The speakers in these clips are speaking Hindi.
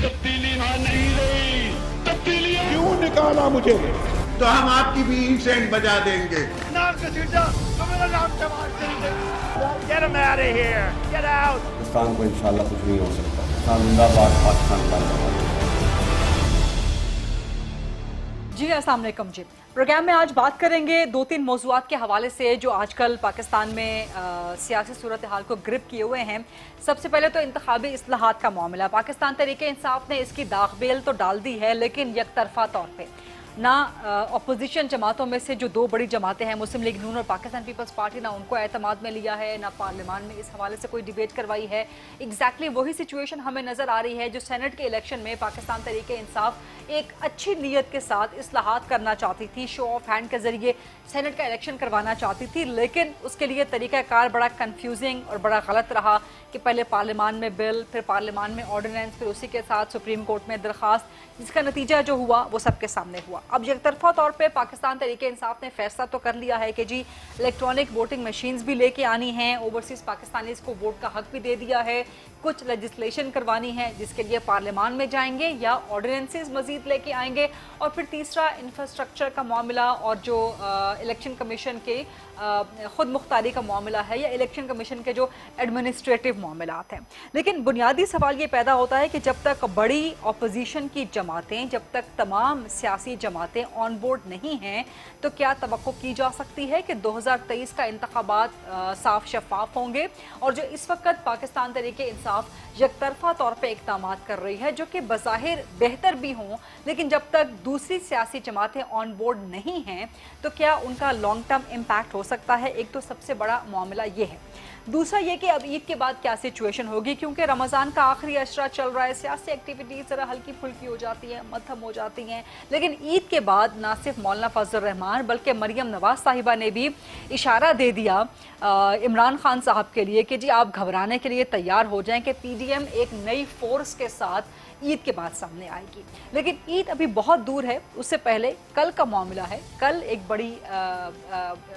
तब्दीली वहां नहीं रही, तब्दीली क्यों निकाला मुझे? तो हम आपकी भी इंसेंट बजा देंगे। नाम का सीटा तो मेरा नाम जवान देंगे। Get him out of here. Get out. Pakistan को इंशाल्लाह कुछ नहीं हो सकता। पाकिस्तान जिंदाबाद, पाकिस्तान जिंदाबाद। जी अस्सलाम वालेकुम जी। प्रोग्राम में आज बात करेंगे दो तीन मौज़ूआत के हवाले से जो आजकल पाकिस्तान में सियासी सूरत हाल को ग्रिप किए हुए हैं। सबसे पहले तो इंतखाबी इस्लाहात का मामला। पाकिस्तान तहरीक इंसाफ ने इसकी दागबेल तो डाल दी है, लेकिन यकतरफा तौर पे ना अपोजिशन जमातों में से जो दो बड़ी जमातें हैं मुस्लिम लीग नून और पाकिस्तान पीपल्स पार्टी, ना उनको एतमाद में लिया है, ना पार्लियामान में इस हवाले से कोई डिबेट करवाई है। एग्जैक्टली वही सिचुएशन हमें नज़र आ रही है जो सेनेट के इलेक्शन में पाकिस्तान तहरीक इंसाफ एक अच्छी नीयत के साथ इस्लाहात करना चाहती थी, शो ऑफ हैंड के जरिए सेनेट का इलेक्शन करवाना चाहती थी, लेकिन उसके लिए तरीक़ाकार बड़ा कन्फ्यूजिंग और बड़ा गलत रहा कि पहले पार्लियामान में बिल, फिर पार्लियामान में ऑर्डिनेंस, फिर उसी के साथ सुप्रीम कोर्ट में दरख्वास्त, जिसका नतीजा जो हुआ वो सबके सामने हुआ। अब एकतरफा तौर पे पाकिस्तान तहरीक इंसाफ ने फैसला तो कर लिया है कि जी इलेक्ट्रॉनिक वोटिंग मशीन्स भी लेके आनी हैं, ओवरसीज़ पाकिस्तानीज़ को वोट का हक भी दे दिया है, कुछ लेजिस्लेशन करवानी है जिसके लिए पार्लियामान में जाएंगे या ऑर्डिनेंसेस मजीद लेके आएंगे, और फिर तीसरा इंफ्रास्ट्रक्चर का मामला और जो इलेक्शन कमीशन के खुद मुख्तारी का मामला है या इलेक्शन कमीशन के जो एडमिनिस्ट्रेटिव मामलात हैं। लेकिन बुनियादी सवाल ये पैदा होता है कि जब तक बड़ी अपोजिशन की जमातें, जब तक तमाम सियासी जमातें ऑन बोर्ड नहीं हैं, तो क्या तवक्को की जा सकती है कि 2023 का इंतखाबात साफ शफाफ होंगे? और जो इस वक्त पाकिस्तान तहरीक इंसाफ यकतरफा तौर पर इक़दाम कर रही है जो कि बज़ाहिर बेहतर भी हों, लेकिन जब तक दूसरी सियासी जमातें ऑन बोर्ड नहीं हैं तो क्या उनका लॉन्ग टर्म इम्पैक्ट हो सकता है? एक तो सबसे बड़ा मामला ये है। दूसरा ये कि अब ईद के बाद क्या सिचुएशन होगी, क्योंकि रमज़ान का आखिरी अशरा चल रहा है, सियासी एक्टिविटीज़ ज़रा हल्की फुल्की हो जाती हैं, मध्यम हो जाती हैं, लेकिन ईद के बाद ना सिर्फ मौलाना फजल रहमान बल्कि मरियम नवाज साहिबा ने भी इशारा दे दिया इमरान खान साहब के लिए कि जी आप घबराने के लिए तैयार हो जाएं कि पीडीएम एक नई फोर्स के साथ ईद के बाद सामने आएगी। लेकिन ईद अभी बहुत दूर है, उससे पहले कल का मामला है। कल एक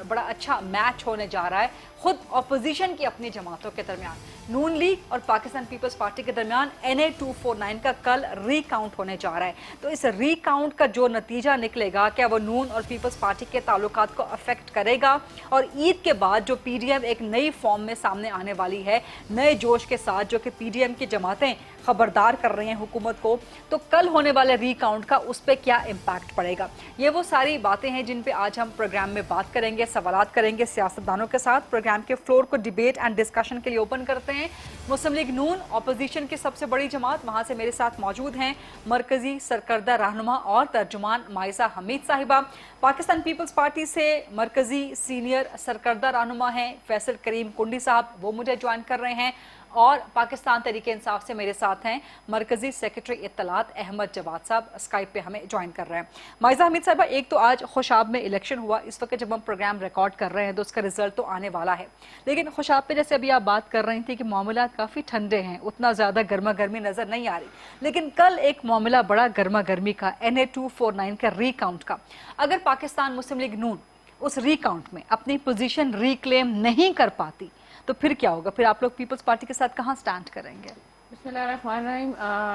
बड़ा अच्छा मैच होने जा रहा है खुद अपोजिशन की अपनी जमातों के दरमियान, नून लीग और पाकिस्तान पीपल्स पार्टी के दरमियान NA 249 का कल रीकाउंट होने जा रहा है। तो इस रीकाउंट का जो नतीजा निकलेगा, क्या वो नून और पीपल्स पार्टी के ताल्लुकात को अफेक्ट करेगा? और ईद के बाद जो पीडीएम एक नई फॉर्म में सामने आने वाली है, नए जोश के साथ, जो कि पीडीएम की जमातें खबरदार कर रही हैं हुकूमत को, तो कल होने वाले रीकाउंट का उस पर क्या इम्पैक्ट पड़ेगा? ये वो सारी बातें हैं जिन पे आज हम प्रोग्राम में बात करेंगे, सवालात करेंगे सियासतदानों के साथ। प्रोग्राम के फ्लोर को डिबेट एंड डिस्कशन के लिए ओपन करते हैं। मुस्लिम लीग नून अपोजिशन की सबसे बड़ी जमात, वहाँ से मेरे साथ मौजूद हैं मरकजी सरकर्दा रहनुमा और तर्जुमान माइजा हमीद साहिबा। पाकिस्तान पीपल्स पार्टी से मरकजी सीनियर सरकर्दा रहनुमा हैं फैसल करीम कुंडी साहब, वो मुझे ज्वाइन कर रहे हैं। और पाकिस्तान तहरीक इंसाफ से मेरे साथ हैं मरकजी सेक्रेटरी इत्तलात अहमद जवाद साहब, स्काइप पे हमें ज्वाइन कर रहे हैं। माइजा हमीद साहबा, एक तो आज खुशाब में इलेक्शन हुआ, इस वक्त जब हम प्रोग्राम रिकॉर्ड कर रहे हैं तो उसका रिजल्ट तो आने वाला है, लेकिन खुशाब पे जैसे अभी आप बात कर रही थी कि मामला काफ़ी ठंडे हैं, उतना ज़्यादा गर्मा गर्मी नज़र नहीं आ रही, लेकिन कल एक मामला बड़ा गर्मा गर्मी का NA 249 का रीकाउंट का, अगर पाकिस्तान मुस्लिम लीग नून उस रीकाउंट में अपनी पोजीशन रिक्लेम नहीं कर पाती तो फिर क्या होगा? फिर आप लोग पीपल्स पार्टी के साथ कहाँ स्टैंड करेंगे? बिस्मिल्लाहिर्रहमानिर्रहीम।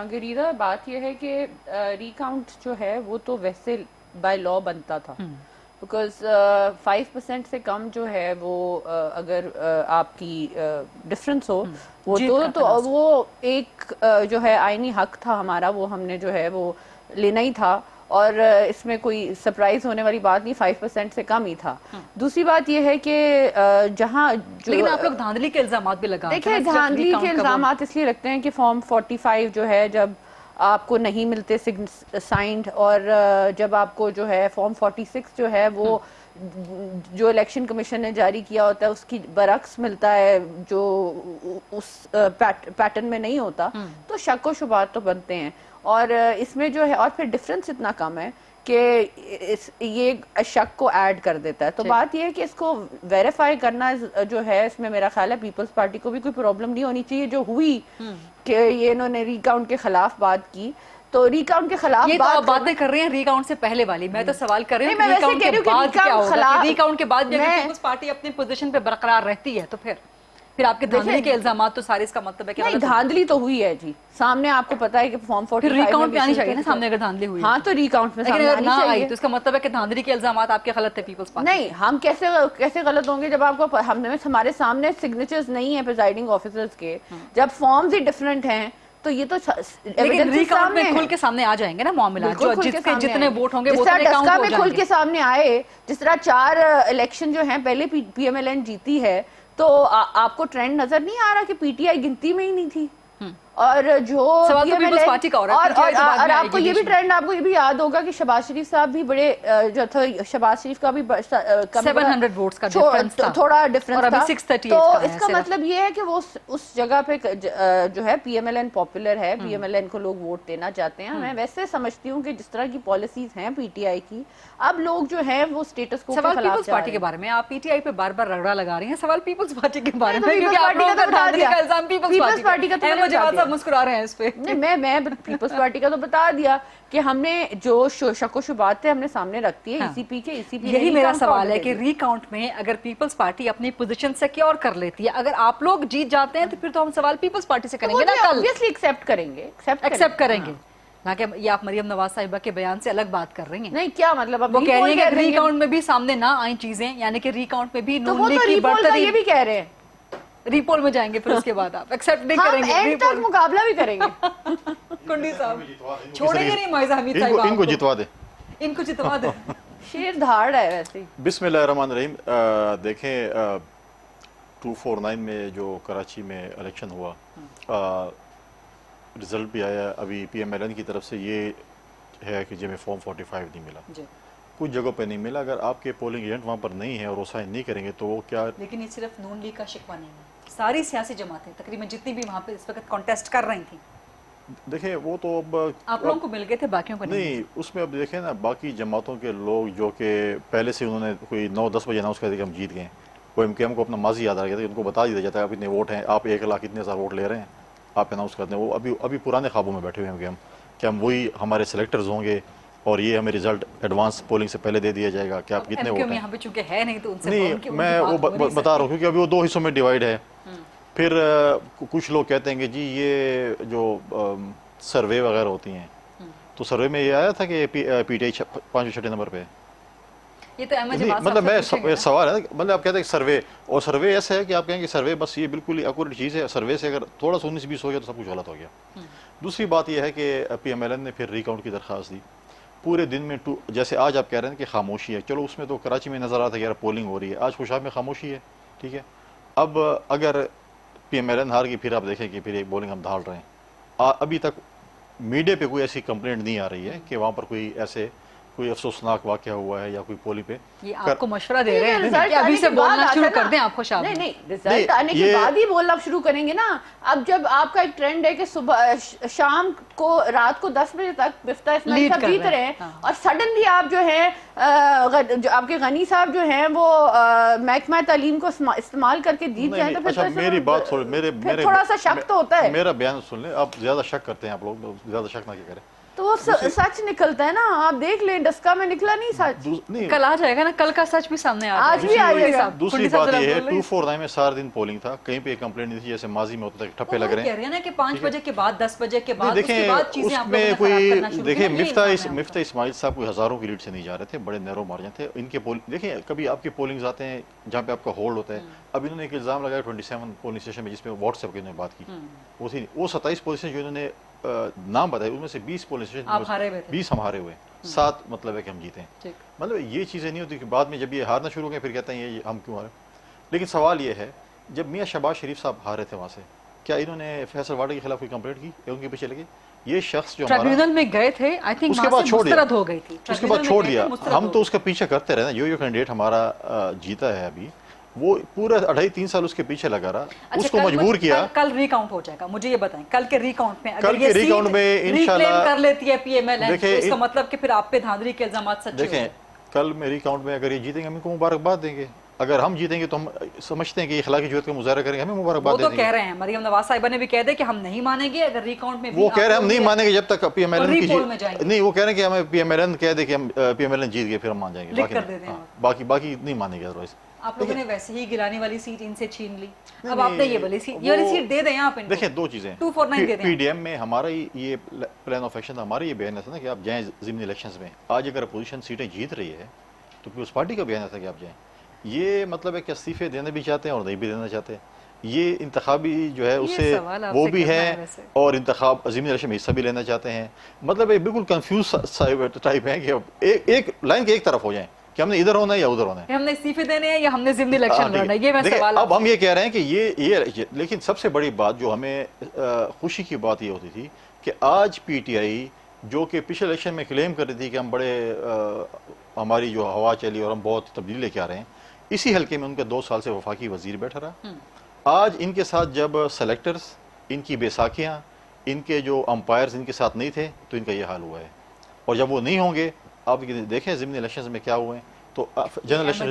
गरीदा, बात यह है कि रिकाउंट जो है वो तो वैसे बाय लॉ बनता था, बिकॉज 5% से कम जो है वो अगर आपकी डिफरेंस हो वो तो वो एक जो है आईनी हक था हमारा, वो हमने जो है वो लेना ही था, और इसमें कोई सरप्राइज होने वाली बात नहीं, 5% से कम ही था। दूसरी बात यह है कि जहां लेकिन आप लोग धांधली के इल्जाम भी लगा, देखिए धांधली के इल्जाम इसलिए लगते हैं कि फॉर्म 45 जो है जब आपको नहीं मिलते साइंड, और जब आपको जो है फॉर्म 46 जो है वो जो इलेक्शन कमीशन ने जारी किया होता है उसकी बरक्स मिलता है जो उस पैटर्न में नहीं होता, तो शक व शुबात तो बनते हैं। और इसमें जो है, और फिर डिफरेंस इतना कम है कि ये शक को ऐड कर देता है। तो बात ये है कि इसको वेरीफाई करना जो है, इसमें मेरा ख्याल है पीपल्स पार्टी को भी कोई प्रॉब्लम नहीं होनी चाहिए। जो हुई कि ये इन्होंने रिकाउंट के खिलाफ बात की, तो रिकाउंट के खिलाफ ये बात तो बातें कर रहे हैं रिकाउंट से पहले वाली, मैं तो सवाल कर रही हूँ रिकाउंट के बाद क्या होगा? रिकाउंट के बाद भी पीपल्स पार्टी अपनी पोजीशन पे बरकरार रहती है तो फिर फिर आपके धांधली के इल्जाम तो सारे, इसका मतलब है कि नहीं, गलत है। धांधली तो हुई है जी, सामने आपको पता है कि फॉर्म 45 फिर रिकाउंट में में आनी भी चाहिए ना सामने अगर धांधली हुई है। हाँ, तो रिकाउंट में लेकिन सामने अगर आनी ना आई चाहिए। तो इसका मतलब है कि धांधली के इल्जाम आपके गलत थे पीपल्स पार्टी। नहीं, हम कैसे गलत होंगे जब आपको हमारे सामने सिग्नेचर्स नहीं है प्रिजाइडिंग ऑफिसर्स के, जब फॉर्म्स ही डिफरेंट हैं, तो ये तो लेकिन रिकाउंट में खुल के सामने आ जाएंगे ना मामला, जो जिसके जितने वोट होंगे वो सारे काउंट हो में खुल जाएंगे। के सामने आए। जिस तरह 4 इलेक्शन जो हैं पहले पीएमएलएन जीती है, तो आपको ट्रेंड नजर नहीं आ रहा कि पीटीआई गिनती में ही नहीं थी। और जो सवाल तो पीपल्स पार्टी का हो रहा है, PTI तो बाद और में आपको आएगी ये भी बीच में। ट्रेंड, आपको ये भी याद होगा कि शहबाज शरीफ साहब भी बड़े जो थे, शहबाज शरीफ का भी 700 वोट्स का डिफरेंस था, थोड़ा डिफरेंस और अभी था। 638 तो का है इसका सिर्फ। मतलब ये है कि वो उस जगह पे जो है पीएमएलएन पॉपुलर है, पीएमएलएन को लोग वोट देना चाहते हैं। मैं वैसे समझती हूँ कि जिस तरह की पॉलिसीज हैं पीटीआई की, अब लोग जो है वो स्टेटस को सवाल पीपल्स पार्टी के बारे में, आप पीटीआई पे बार-बार रगड़ा लगा रही हैं, सवाल पीपल्स पार्टी के बारे में, क्योंकि आप लोगों का धांधली का इल्जाम पीपल्स पार्टी का है। मुझे बात सब मुस्कुरा रहे हैं इस पे। नहीं, मैं पीपल्स पार्टी का तो बता दिया कि हमने जो शक व शुबात थे हमने सामने रख दी है ईसीपी के। ईसीपी यही मेरा सवाल है कि रिकाउंट में अगर पीपल्स पार्टी अपनी पोजीशन सिक्योर कर लेती है, अगर आप लोग जीत जाते हैं तो फिर तो हम सवाल पीपल्स पार्टी से करेंगे ना, कल ऑब्वियसली एक्सेप्ट करेंगे, एक्सेप्ट करेंगे ना। कि ये आप मरियम नवाज साहिबा के बयान से अलग बात कर रही हैं। नहीं, क्या मतलब, अब वो कह रही है कि रिकाउंट में भी सामने ना आई चीजें, यानी कि रिकाउंट में भी तो वो नून लीग तो की रीपोल का बढ़तरी, ये भी कह रहे हैं, रीपोल में जाएंगे फिर उसके बाद आप एक्सेप्ट नहीं हम करेंगे एंड तक रीपोल। मुकाबला भी करेंगे। कुंडी साहब छोड़ेंगे नहीं मोइजा हमीद साहिब इनको आपको। जितवा दे। इनको जितवा दे। शेर धाड़ है वैसे ही। बिस्मिल्लाहिर्रहमानिर्रहीम। देखें 249 में जो कराची में इलेक्शन हुआ, रिजल्ट भी आया। अभी पीएमएलएन की तरफ से ये है कि जिन्हें फॉर्म 45 नहीं मिला, कुछ जगहों पे नहीं मिला। अगर आपके पोलिंग एजेंट वहाँ पर नहीं है और वो साइन नहीं करेंगे तो वो क्या। लेकिन ये सिर्फ नून लीग का शिकवा नहीं है, सारी सियासी जमातें तकरीबन जितनी भी वहाँ पे इस वक्त कॉन्टेस्ट कर रही थी, देखें वो तो अब आप लोगों को मिल गए थे, बाकियों को नहीं। नहीं, उसमें अब देखें ना, बाकी जमातों के लोग जो कि पहले से उन्होंने कोई 9-10 बजे अनाउंस कर दिया कि हम जीत गए, वो एमकेएम को अपना माजी याद आ गया था, उनको बता दिया जाता है आप इतने वोट हैं, आप 1 लाख इतने हज़ार वोट ले रहे हैं, आप अनाउंस करते हैं। वो अभी पुराने ख्वाबों में बैठे हुए हैं एमकेएम कि हम वही हमारे सेलेक्टर्स होंगे और ये हमें रिजल्ट एडवांस पोलिंग से पहले दे दिया जाएगा कि आप कितने वोट हैं। यहाँ पे चूंकि है नहीं तो उनसे नहीं, मैं वो बता रहा हूँ क्योंकि अभी वो 2 हिस्सों में डिवाइड है। फिर कुछ लोग कहते हैं कि जी ये जो सर्वे वगैरह होती हैं, तो सर्वे में ये आया था कि पीटीआई 5-6 नंबर पे। ये तो अहमद नहीं, जवाद मतलब मैं साहब से पूछेंगे सवाल है, मतलब आप कहते हैं कि सर्वे, और सर्वे ऐसा है कि आप कहेंगे सर्वे बस ये बिल्कुल ही एक्यूरेट चीज़ है, सर्वे से अगर थोड़ा सा 19-20 हो गया तो सब कुछ गलत हो गया। दूसरी बात यह है कि पीएमएलएन ने फिर रिकाउंट की दरख्वास्त दी। पूरे दिन में जैसे आज आप कह रहे हैं कि खामोशी है, चलो उसमें तो कराची में नज़र आता है यार पोलिंग हो रही है, आज खुशाब में खामोशी है, ठीक है। अब अगर पीएमएलएन हार गई, फिर आप देखें कि फिर एक पोलिंग हम ढाल रहे हैं। अभी तक मीडिया पे कोई ऐसी कंप्लेंट नहीं आ रही है कि वहाँ पर कोई अफसोसनाक वाकया हुआ है या कोई पोलिंग पे। ये आपको मशवरा दे रहे हैं रिजल्ट कि अभी आने से के बाद बोलना आता शुरू है कर ना। दें आपको शाम नहीं में। नहीं, रिजल्ट आने के बाद ही बोलना शुरू करेंगे ना। अब जब आपका एक ट्रेंड है कि सुबह शाम को रात को 10 बजे तक मिफ्ता इस्माइल लीड साहब कर जीत रहे रहे हैं, हैं, हाँ। और सडनली आप जो है जो आपके गनी साहब जो हैं वो महकमा तालीम को इस्तेमाल करके जीत नहीं, जाए तो नहीं, फिर अच्छा तो मेरी बात सुन, मेरे थोड़ा सा शक तो होता है। मेरा बयान सुन ले, आप ज्यादा शक करते हैं, आप लोग ज्यादा शक ना करें। तो वो सच निकलता है ना, आप देख लें, डस्का में निकला नहीं सच। नहीं, कल आ जाएगा ना, कल का सच भी सामने आ आज भी जाएगा। आ जाएगा। दूसरी बात यह है 249 में सारा दिन पोलिंग था, कहीं पे कंप्लेंट नहीं थी जैसे माजी में होता था कि ठप्पे लग रहे कह रहे हैं ना कि 5 बजे के बाद 10 बजे के बाद देखें उसके बाद चीजें आप लोगों ने उसमें खराब करना शुरू कोई की ना, देखें ये मिफ्ता इस्माइल साहब कोई हजारों की लीड से नहीं जा रहे थे, बड़े नैरो मार्जिन थे इनके देखें कभी आपके पोलिंग्स आते हैं जहाँ पे आपका होल्ड होता है। अब इन्होंने एक इल्जाम लगाया 27 पोलिंग स्टेशन में जिसमें व्हाट्सएप की इन्होंने बात की, वो 27 पोलिंग स्टेशन जो इन्होंने नाम बताए उनमें से 20 पोलिंग स्टेशन आप हारे हुए थे। 20 हम हारे हुए, 7 मतलब है कि हम जीते हैं। ठीक। मतलब ये चीज़ें नहीं होती कि बाद में जब ये हारना शुरू हो गए फिर कहते हैं ये हम क्यों हारे। लेकिन सवाल ये है जब मियाँ शहबाज शरीफ साहब हारे थे वहाँ से, क्या इन्होंने फैसल वाडा के खिलाफ कोई कंप्लेंट की या उनके पीछे लगे? ये शख्स जो ट्रिब्यूनल में गए थे, आई थिंक उसके बाद छोड़ दिया, हो गई थी, उसके बाद छोड़ दिया। हम तो उसका पीछे करते रहे ना, जो कैंडिडेट हमारा जीता है अभी वो पूरा 2.5-3 साल उसके पीछे लगा रहा, उसको मजबूर किया। कल रिकाउंट हो जाएगा, मुझे ये बताएं कल के रिकाउंट में कल के रिकाउंट में इंशाल्लाह कर लेती है पीएमएलएन, तो इसका इन- मतलब कि फिर आप पे धांधली के इल्जाम सच्चे देखें कल में रिकाउंट में अगर ये जीतेंगे हम इनको मुबारकबाद देंगे, अगर हम जीतेंगे तो हम समझते हैं कि इखलाकी जुर्रत का मुजाहरा करेंगे, हमें वो मुबारकबाद तो देंगे। कह रहे हैं, मरियम नवाज साहिबा ने भी कह दिया कि हम नहीं मानेंगे अगर रिकाउंट में वो कह रहे हैं हम नहीं मानेंगे जब तक पीएमएलएन की रीपोल में जाएंगे। नहीं, वो कह रहे हैं कि हमें पीएमएलएन कह दे कि हम पीएमएलएन जीत गए फिर हम मान जाएंगे, लिख कर दे दें आप। बाकी नहीं मानेंगे अदरवाइज। आप लोगों ने वैसे ही गिलानी वाली सीट इनसे छीन ली, अब नहीं, आपने ये वाली सीट दे दें आप इनको। देखिए दो चीजें, 249 दे दें। पीडीएम में हमारा ये प्लान ऑफ एक्शन, हमारा ये बयान था ना कि आप जाएं ज़िमनी इलेक्शंस में। आज अगर अपोजिशन सीटें जीत रही है तो पीपल्स पार्टी का बयान था कि आप जाएं। ये मतलब है कि इस्तीफे देने भी चाहते हैं और नहीं भी देना चाहते। ये इंतखाबी जो है उससे वो भी है और इंतखाब ज़िमनी इलेक्शन में हिस्सा भी लेना चाहते हैं। मतलब ये बिल्कुल कंफ्यूज टाइप है कि अब एक लाइन के एक तरफ हो जाएं कि हमने इधर होना है या उधर होना है, हमने इस्तीफे देने हैं या हमने ज़िमनी इलेक्शन लड़ना है। ये मैं सवाल अब हम ये कह रहे हैं कि ये लेकिन सबसे बड़ी बात जो हमें खुशी की बात ये होती थी कि आज पीटीआई जो कि पिछले इलेक्शन में क्लेम कर रही थी कि हम बड़े हमारी जो हवा चली और हम बहुत तब्दीली लेके आ रहे हैं, इसी हल्के में उनके 2 साल से वफाकी वजीर बैठा रहा। आज इनके साथ जब सेलेक्टर्स, इनकी बैसाखियाँ, इनके जो अंपायर्स इनके साथ नहीं थे तो इनका ये हाल हुआ है। और जब वो नहीं होंगे, आप देखें ज़िमनी इलेक्शंस में क्या हुए हैं, तो जनरल इलेक्शन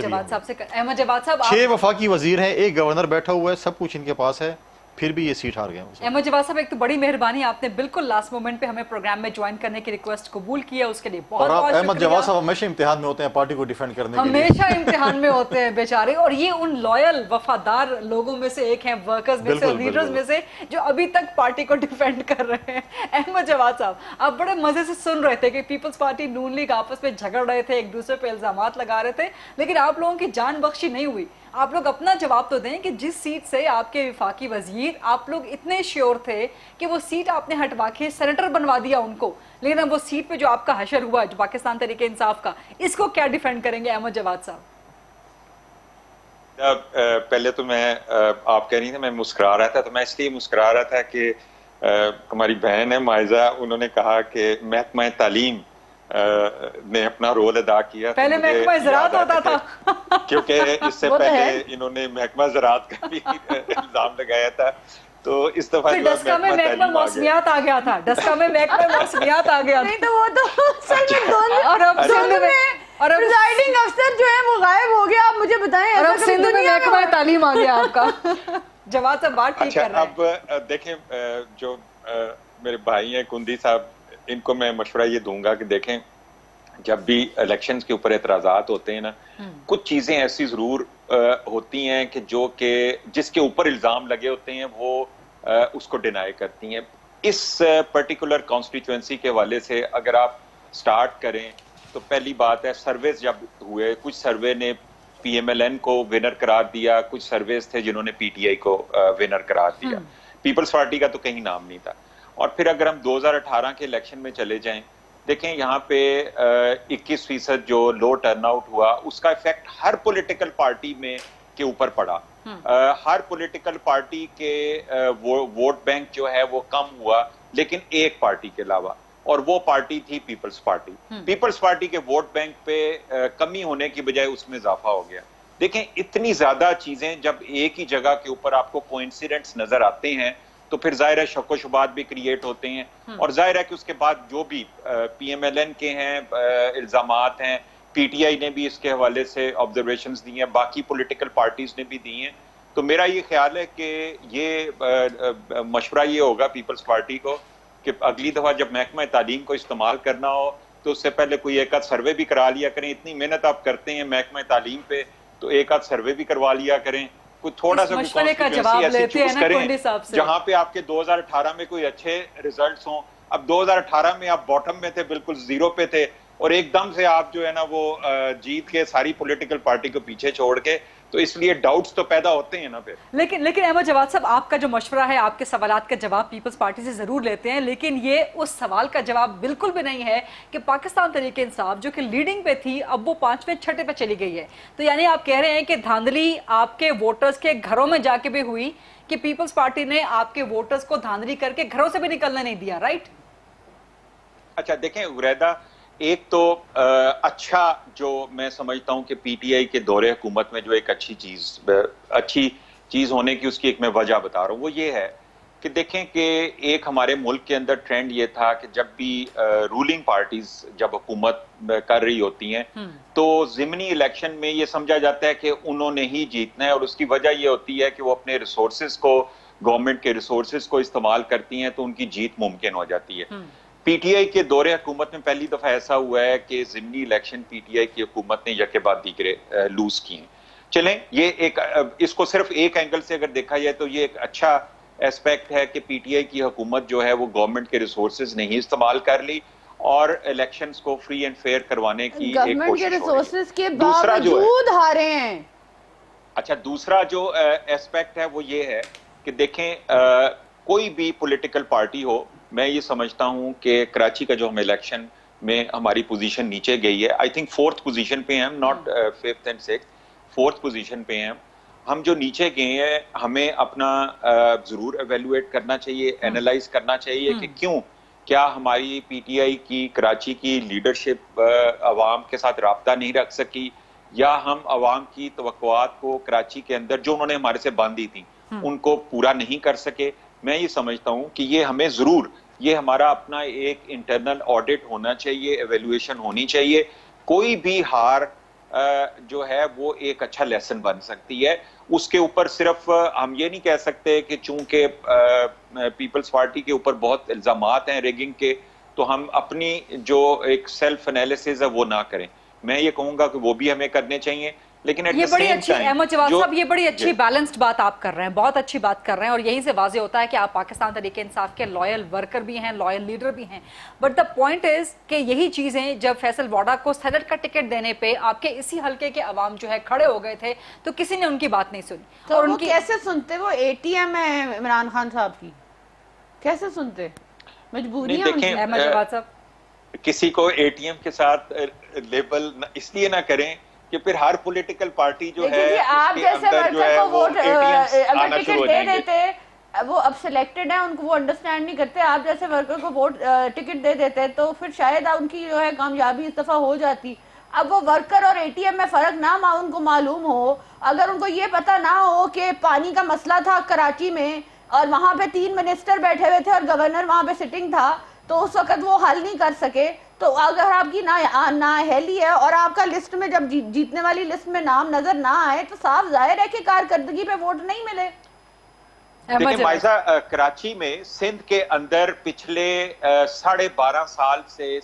अहमद जवाद साहब 6 वफाकी वजीर हैं, एक गवर्नर बैठा हुआ है, सब कुछ इनके पास है, फिर भी ये सीट हार गए। अहमद जवाद साहब, एक तो बड़ी मेहरबानी, आपने बिल्कुल लास्ट मोमेंट पे हमें प्रोग्राम में ज्वाइन करने की रिक्वेस्ट कबूल किया, उसके लिए बहुत बहुत शुक्रिया। अहमद जवाद साहब हमेशा इम्तिहान में होते हैं पार्टी को डिफेंड करने के लिए, हमेशा इम्तिहान में होते हैं बेचारे, और ये उन लॉयल वफादार लोगों में से एक हैं, वर्कर्स में से, लीडर्स में से, जो अभी तक पार्टी को डिफेंड कर रहे हैं। अहमद जवाद साहब, आप बड़े मजे से सुन रहे थे कि पीपल्स पार्टी नून लीग आपस में झगड़ रहे थे, एक दूसरे पे इल्जामात लगा रहे थे, लेकिन आप लोगों की जान बख्शी नहीं हुई। आप लोग अपना जवाब तो दें कि जिस सीट से आपके विफाकी वजीर, आप लोग इतने श्योर थे कि वो सीट आपने हटवा के सेनेटर बनवा दिया उनको, लेकिन अब वो सीट पे जो आपका हशर हुआ, जो पाकिस्तान तरीके इंसाफ का, इसको क्या डिफेंड करेंगे अहमद जवाद साहब? पहले तो मैं आप कह रही थी मैं मुस्कुरा रहा था, तो मैं इसलिए मुस्कुरा रहा था कि हमारी बहन है माइजा, उन्होंने कहा कि महकमा तालीम ने अपना रोल अदा किया। पहले महकमा ज़राअत होता था क्योंकि इससे पहले इन्होंने महकमा ज़राअत का भी इल्जाम लगाया था, तो इस दफा डस्का में महकमा मौसमियात आ गया था, डस्का में महकमा मौसमियात आ गया। नहीं तो वो तो और अब सिंध में प्रिजाइडिंग अफसर जो है वो गायब हो गया। आप मुझे बताएं, और अब सिंध में महकमा तालीम आ गया आपका। जवाब साहब बात ठीक कर रहे हैं। अब देखें, जो मेरे भाई हैं कुंदी साहब, इनको मैं मशवरा ये दूंगा कि देखें, जब भी इलेक्शंस के ऊपर एतराजात होते हैं ना, कुछ चीजें ऐसी जरूर होती हैं कि जो कि जिसके ऊपर इल्जाम लगे होते हैं वो उसको डिनाई करती हैं। इस पर्टिकुलर कॉन्स्टिट्यूएंसी के हवाले से अगर आप स्टार्ट करें तो पहली बात है, सर्वेस जब हुए, कुछ सर्वे ने पीएमएलएन को विनर करार दिया, कुछ सर्वेस थे जिन्होंने पीटीआई को विनर करार दिया, पीपल्स पार्टी का तो कहीं नाम नहीं था। और फिर अगर हम 2018 के इलेक्शन में चले जाएं, देखें यहाँ पे 21% जो लो टर्नआउट हुआ, उसका इफेक्ट हर पॉलिटिकल पार्टी में के ऊपर पड़ा। हर पॉलिटिकल पार्टी के वोट बैंक जो है वो कम हुआ, लेकिन एक पार्टी के अलावा, और वो पार्टी थी पीपल्स पार्टी। पीपल्स पार्टी के वोट बैंक पे कमी होने की बजाय उसमें इजाफा हो गया। देखें, इतनी ज्यादा चीजें जब एक ही जगह के ऊपर आपको कोइंसिडेंट्स नजर आते हैं तो फिर जाहिर है शक व शुबात भी क्रिएट होते हैं, और जाहिर है कि उसके बाद जो भी पीएमएलएन के हैं इल्जामात हैं, पीटीआई ने भी इसके हवाले से ऑब्जर्वेशंस दी हैं, बाकी पॉलिटिकल पार्टीज ने भी दी हैं। तो मेरा ये ख्याल है कि ये मशवरा ये होगा पीपल्स पार्टी को कि अगली दफा जब महकमा तालीम को इस्तेमाल करना हो तो उससे पहले कोई एक आध सर्वे भी करा लिया करें। इतनी मेहनत आप करते हैं महकमा तालीम पे, तो एक आध सर्वे भी करवा लिया करें, कुछ थोड़ा सा मशवरे का जवाब लेते हैं ना कुंडी साहब से, जहां पे आपके 2018 में कोई अच्छे रिजल्ट्स हों। अब 2018 में आप बॉटम में थे, बिल्कुल जीरो पे थे, और एकदम से आप जो है ना वो जीत के सारी पॉलिटिकल पार्टी को पीछे छोड़ के, तो इसलिए डाउट्स तो पैदा होते हैं ना फिर। लेकिन अहमद जवाद साहब, आपका जो मशवरा है, आपके सवालात का जवाब पीपल्स पार्टी से जरूर लेते हैं, लेकिन ये उस सवाल का जवाब बिल्कुल भी नहीं है कि पाकिस्तान तरीके इंसाफ जो कि लीडिंग पे थी अब वो 5वें 6ठे पे चली गई है। तो यानी आप कह रहे हैं कि धांधली आपके वोटर्स के घरों में जाके भी हुई, कि पीपल्स पार्टी ने आपके वोटर्स को धांधली करके घरों से भी निकलने नहीं दिया, राइट? अच्छा देखें उरैदा, एक तो अच्छा जो मैं समझता हूं कि पीटीआई के दौरे हुकूमत में जो एक अच्छी चीज होने की उसकी एक मैं वजह बता रहा हूं, वो ये है कि देखें कि एक हमारे मुल्क के अंदर ट्रेंड ये था कि जब भी रूलिंग पार्टीज जब हुकूमत कर रही होती हैं तो ज़िमनी इलेक्शन में ये समझा जाता है कि उन्होंने ही जीतना है, और उसकी वजह ये होती है कि वो अपने रिसोर्सेज को, गवर्नमेंट के रिसोर्सेज को इस्तेमाल करती हैं, तो उनकी जीत मुमकिन हो जाती है। पीटीआई के दौरे हुकूमत में पहली दफा ऐसा हुआ है कि ज़िमनी इलेक्शन पीटीआई की हुकूमत ने यके बाद दीगरे लूज किए। चलें, ये एक इसको सिर्फ एक एंगल से अगर देखा जाए तो ये एक अच्छा एस्पेक्ट है कि पीटीआई की हुकूमत जो है वो गवर्नमेंट के रिसोर्सेज नहीं इस्तेमाल कर ली और इलेक्शंस को फ्री एंड फेयर करवाने की एक गवर्नमेंट कोशिश के हो रही रिसोर्सेज है। के दूसरा जो है, बावजूद हारे हैं। अच्छा, दूसरा जो एस्पेक्ट है वो ये है कि देखें, कोई भी पॉलिटिकल पार्टी हो, मैं ये समझता हूं कि कराची का जो हम इलेक्शन में हमारी पोजीशन नीचे गई है, आई थिंक 4th पोजीशन पे हैं, not 5th and 6th, 4th position पे हैं हम। जो नीचे गए हैं, हमें अपना जरूर एवेलुएट करना चाहिए, एनालाइज करना चाहिए कि क्यों, क्या हमारी पीटीआई की कराची की लीडरशिप अवाम के साथ राब्ता नहीं रख सकी, या हम अवाम की तवक्कुआत को कराची के अंदर जो उन्होंने हमारे से बांधी थी उनको पूरा नहीं कर सके। मैं ये समझता हूं कि ये हमें जरूर, ये हमारा अपना एक इंटरनल ऑडिट होना चाहिए, एवेल्युएशन होनी चाहिए। कोई भी हार जो है वो एक अच्छा लेसन बन सकती है। उसके ऊपर सिर्फ हम ये नहीं कह सकते कि चूंकि पीपल्स पार्टी के ऊपर बहुत इल्जामात हैं रिगिंग के, तो हम अपनी जो एक सेल्फ एनालिसिस है वो ना करें। मैं ये कहूंगा कि वो भी हमें करने चाहिए, लेकिन ये बड़ी अच्छी, अहमद जवाद साहब, ये बड़ी अच्छी बैलेंस्ड बात आप कर रहे हैं, बहुत अच्छी बात कर रहे हैं, और यहीं से वाज़ेह होता है कि आप पाकिस्तान तहरीक इंसाफ के लॉयल वर्कर भी हैं, लॉयल लीडर भी हैं। बट द पॉइंट इज कि यही चीज़ें जब फैसल वाडा को सदर का टिकट देने पे आपके इसी हल्के के अवाम जो है खड़े हो गए थे, तो किसी ने उनकी बात नहीं सुनी। तो और वो उनकी कैसे सुनते? वो एटीएम है इमरान खान साहब की, कैसे सुनते? मजबूरी है उनकी। अहमद जवाद साहब, किसी को एटीएम के साथ लेबल इसलिए ना करें कि फिर हर पॉलिटिकल पार्टी जो है आप उसके जैसे अंदर जो है वर्कर को वो वोट ATMs अगर आना शुरू टिकट हो दे जाएंगे। देते, वो अब सिलेक्टेड है, उनको वो अंडरस्टैंड नहीं करते, आप जैसे वर्कर को वोट टिकट दे देते तो फिर शायद उनकी जो है कामयाबी इस दफा हो जाती। अब वो वर्कर और एटीएम में फर्क ना उनको मालूम हो, अगर उनको ये पता ना हो कि पानी का मसला था कराची में और वहां पे 3 मिनिस्टर बैठे हुए थे और गवर्नर वहां पे सिटिंग था, तो उस वक्त वो हल नहीं कर सके। तो अगर आपकी नाअहली है और आपका लिस्ट में जब जीतने वाली लिस्ट में नाम नजर ना आए, तो साफ जाहिर है कि कारकर्दगी पे वोट नहीं मिले। देखिए माइजा, कराची में सिंध के अंदर पिछले 12.5 साल से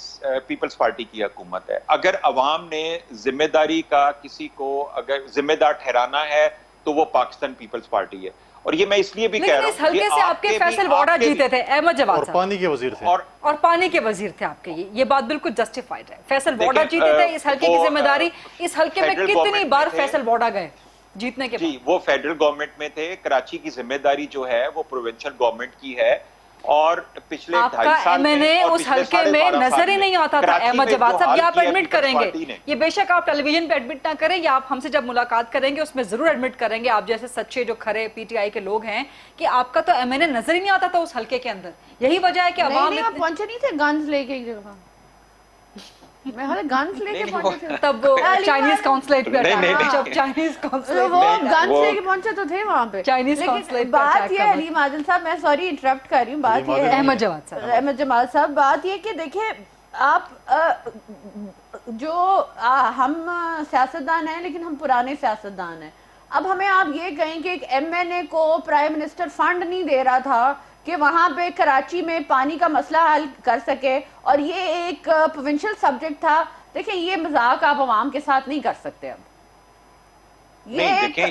पीपल्स पार्टी की हुकूमत है। अगर अवाम ने जिम्मेदारी का किसी को अगर जिम्मेदार ठहराना है तो वो पाकिस्तान पीपल्स पार्टी है। और ये मैं इसलिए भी कह रहा हूं, इस हल्के से आपके फैसल वाडा जीते थे अहमद जवाद और साहब, पानी के वजीर थे, और पानी के वजीर थे आपके। ये बात बिल्कुल जस्टिफाइड है। फैसल वाडा जीते थे, इस हल्के की जिम्मेदारी, इस हल्के में कितनी बार फैसल वाडा गए जीतने के बाद? जी, वो फेडरल गवर्नमेंट में थे। कराची की जिम्मेदारी जो है वो प्रोविंशियल गवर्नमेंट की है, और पिछले 2.5 साल में उस हल्के में नजर ही नहीं आता था। अहमद जवाद साहब, ये आप एडमिट करेंगे, ये बेशक आप टेलीविजन पे एडमिट ना करें, या आप हमसे जब मुलाकात करेंगे उसमें जरूर एडमिट करेंगे, आप जैसे सच्चे जो खरे पीटीआई के लोग हैं, कि आपका तो एमएनए नजर ही नहीं आता था उस हल्के के अंदर। यही वजह है कि अवाम पहुंचे नहीं थे गन्स लेके एक जगह, मैं गन्स लेके पहुंचे थे। तब वो चाइनीज कॉन्सुलेट पे जब चाइनीज कॉन्सुलेट वो गन्स लेके पहुंचे तो थे वहां पे चाइनीज कॉन्सुलेट। बात ये अली माजन साहब, मैं सॉरी इंटरप्ट कर रही हूँ, बात ये है अहमद जवाद साहब, अहमद जमाल साहब, बात ये कि देखिए आप हम सियासतदान हैं, लेकिन हम पुराने सियासतदान हैं। अब हमें आप ये कहें कि एक एमएनए को प्राइम मिनिस्टर फंड नहीं दे रहा था कि वहां पे कराची में पानी का मसला हल कर सके, और ये एक प्रोविंशियल सब्जेक्ट था। देखिए ये मजाक आप अवाम के साथ नहीं कर सकते। अब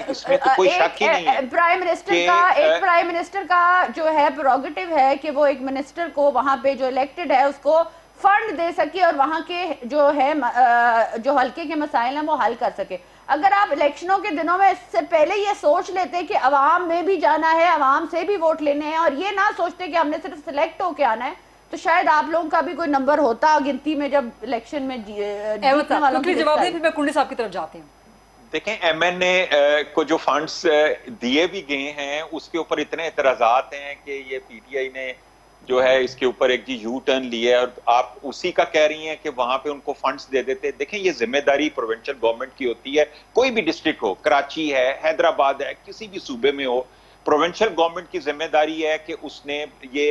इसमें तो कोई शक ही नहीं है। प्राइम मिनिस्टर का जो है प्रोरोगेटिव है कि वो एक मिनिस्टर को वहां पे जो इलेक्टेड है उसको फंड दे सके और वहां के जो है जो हल्के के मसाइल हैं वो हल कर सके। अगर आप इलेक्शनों के दिनों में इससे पहले ये सोच लेते कि अवाम में भी जाना है, अवाम से भी वोट लेने हैं, और ये ना सोचते कि हमने सिर्फ सिलेक्ट होके आना है, तो शायद आप लोगों का भी कोई नंबर होता गिनती में जब इलेक्शन में जीतने वालों की जवाब नहीं। मैं कुंडी साहब की तरफ जाती हूँ। देखें, एमएनए को जो फंड्स दिए भी गए हैं उसके ऊपर इतने एतराजात हैं कि ये पीटीआई ने जो है इसके ऊपर एक जी यू टर्न लिया है, और आप उसी का कह रही हैं कि वहां पे उनको फंड्स दे देते। देखें, ये जिम्मेदारी प्रोविंशियल गवर्नमेंट की होती है। कोई भी डिस्ट्रिक्ट हो, कराची है, हैदराबाद है, किसी भी सूबे में हो, प्रोविंशियल गवर्नमेंट की जिम्मेदारी है कि उसने ये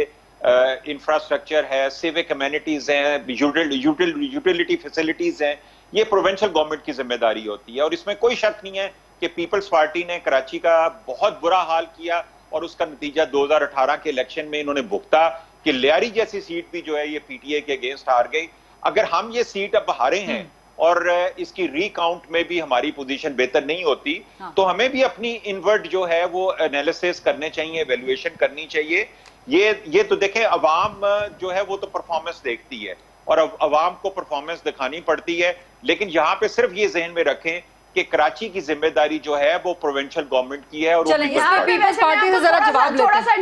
इंफ्रास्ट्रक्चर है, सिविक कम्युनिटीज हैं, यूटिलिटी फैसिलिटीज हैं, ये प्रोविंशियल गवर्नमेंट की जिम्मेदारी होती है। और इसमें कोई शक नहीं है कि पीपल्स पार्टी ने कराची का बहुत बुरा हाल किया, और उसका नतीजा 2018 के इलेक्शन में इन्होंने भुगता कि लियारी जैसी सीट भी जो है ये पीटीआई के अगेंस्ट हार गई। अगर हम ये सीट अब हारे हैं और इसकी रीकाउंट में भी हमारी पोजीशन बेहतर नहीं होती, हाँ। तो हमें भी अपनी इनवर्ट जो है वो एनालिसिस करने चाहिए, एवेल्युएशन करनी चाहिए। ये तो देखें, अवाम जो है वो तो परफॉर्मेंस देखती है और अवाम को परफॉर्मेंस दिखानी पड़ती है, लेकिन यहाँ पे सिर्फ ये जहन में रखें कि कराची की जिम्मेदारी जो है वो प्रोविंशियल गवर्नमेंट की है। और वो चलें, पीपल्स यहाँ पार्टी पे वैसे पार्टी से जरा जवाब लेते थोड़ा हैं। सा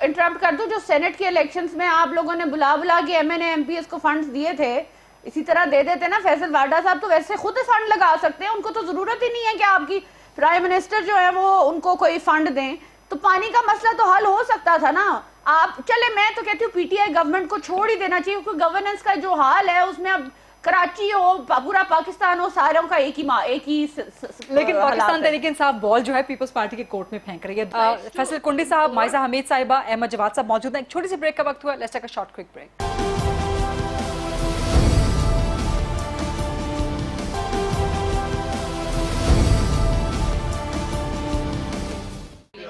इंटरप्ट कर दूं, जो सेनेट के इलेक्शंस में आप लोगों ने बुला बुला के एमएनए एमपीएस को फंड्स दिए थे, इसी तरह दे देते ना फैसल वाडा साहब, तो वैसे खुद फंड लगा सकते हैं, उनको तो जरूरत ही नहीं है कि आपकी प्राइम मिनिस्टर जो है वो उनको कोई फंड दें। तो पानी का मसला तो हल हो सकता था ना। आप चले, मैं तो कहती हूँ पीटीआई गवर्नमेंट को छोड़ ही देना चाहिए, क्योंकि गवर्नेंस का जो हाल है उसमें अब कराची हो, पूरा पाकिस्तान हो, सारों का एक ही लेकिन पाकिस्तान तहरीक इंसाफ बॉल जो है पीपल्स पार्टी के कोर्ट में फेंक रही है। फैसल कुंडी साहब, माइजा हमीद साहिबा, अहमद जवाद साहब मौजूद हैं। एक छोटी सी ब्रेक का वक्त हुआ, let's take a short quick break.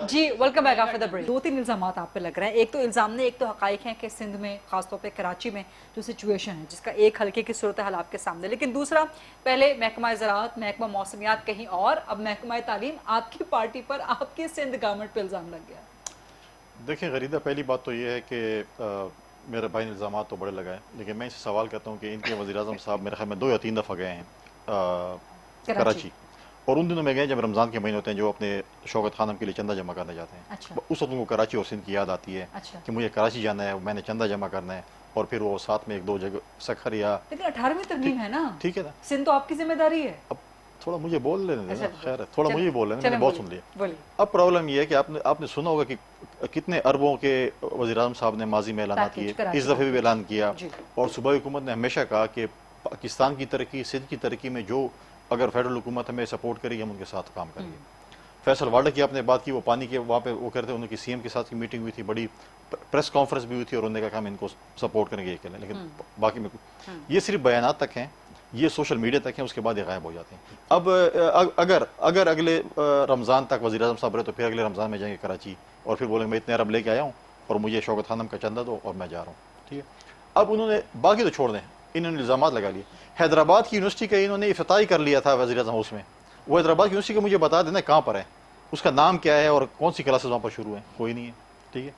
जी welcome back after the break. दो तीन इल्जाम आप पे लग रहे हैं। एक तो इल्जाम ने, एक तो हकाइक हैं कि सिंध में खासतौर पे कराची में जो सिचुएशन है जिसका एक हल्के की सूरत हाल आपके सामने, लेकिन दूसरा पहले महकमा ज़राअत, महकमा मौसमियात कहीं और, अब महकमा तालीम आपकी पार्टी पर, आपकी सिंध गवर्नमेंट पर इल्ज़ाम लग गया। देखिए गरीदा, पहली बात तो ये है कि मेरे भाई ने इल्ज़ाम तो बड़े लगाए, लेकिन मैं इसे सवाल करता हूँ कि इनके वज़ीर-ए-आज़म साहब मेरे ख्याल में 2 या 3 दफ़ा गए हैं कराची, और उन दिनों में गए जब रमज़ान के महीने होते हैं, जो अपने शौकत खानम के लिए चंदा जमा करने जाते हैं। अच्छा। उस वक्त उनको कराची और सिंध की याद आती है। अच्छा। कि मुझे कराची जाना है, मैंने चंदा जमा करना है, और फिर वो साथ में 1-2 जगह सखर या, लेकिन 18वीं तरमीम है ना, ठीक है ना। सिंध तो आपकी जिम्मेदारी है। अब थोड़ा मुझे बोल लेने देना, अच्छा, खैर है, थोड़ा चलो, मुझे बोल लेने, चलो, मैंने बहुत बोलिए, सुन लिया। बोलिए। अब प्रॉब्लम ये है कि आपने सुना होगा कि कितने अरबों के वज़ीर-ए-आज़म साहब ने माजी में ऐलान पैकेज किए, कराची इस दफ़े भी ऐलान किया, जी। और सूबाई हुकूमत ने हमेशा कहा कि पाकिस्तान की तरक्की, सिंध की तरक्की में जो अगर फेडरल हुकूमत हमें सपोर्ट करेगी हम उनके साथ काम करेंगे। फैसल वाडा की आपने बात की, वो पानी के वहाँ पे वो कहते हैं, उनकी सीएम के साथ की मीटिंग हुई थी, बड़ी प्रेस कॉन्फ्रेंस भी हुई थी, और उन्होंने कहा कि हम इनको सपोर्ट करेंगे ये करें, लेकिन बाकी में ये सिर्फ बयानात तक हैं, ये सोशल मीडिया तक हैं, उसके बाद ये गायब हो जाते हैं। अब अगर अगले रमज़ान तक वज़ीर-ए-आज़म साहब रहे, तो फिर अगले रमज़ान में जाएंगे कराची और फिर बोलेंगे मैं इतने अरब लेके आया हूँ और मुझे शौकत खानम का चंदा दो और मैं जा रहा हूँ, ठीक है। अब उन्होंने बाकी तो छोड़ दें, इन्होंने इल्ज़ाम लगा लिए। हैदराबाद की यूनिवर्सिटी का इन्होंने इफ्तिताही कर लिया था वज़ीर-ए-आज़म हाउस में, वो हैदराबाद की यूनिवर्सिटी का मुझे बता देना कहाँ पर है, उसका नाम क्या है और कौन सी क्लासेस वहाँ पर शुरू हैं, कोई नहीं है, ठीक है।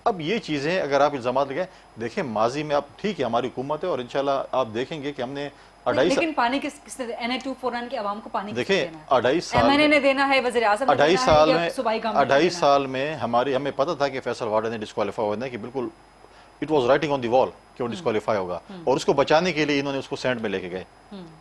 अब ये चीज़ें अगर आप इल्ज़ाम लगाए, देखें माजी में, आप ठीक है हमारी हुकूमत है और इंशाल्लाह आप देखेंगे कि हमने 2.5 लेकिन पानी किसने NA249 के आवाम को पानी देखें 2.5 साल एमएनए ने देना है, वज़ीर आज़म ने 2.5 देना साल है, या में सूबाई गवर्नमेंट ने 2.5 देना है? साल में हमें पता था कि फैसल वाडा ने डिस्क्वालीफाई होना है, कि बिल्कुल it was writing on the wall कि वो डिस्क्वालीफाई होगा, और उसको बचाने के लिए इन्होंने उसको सेंट में लेके गए,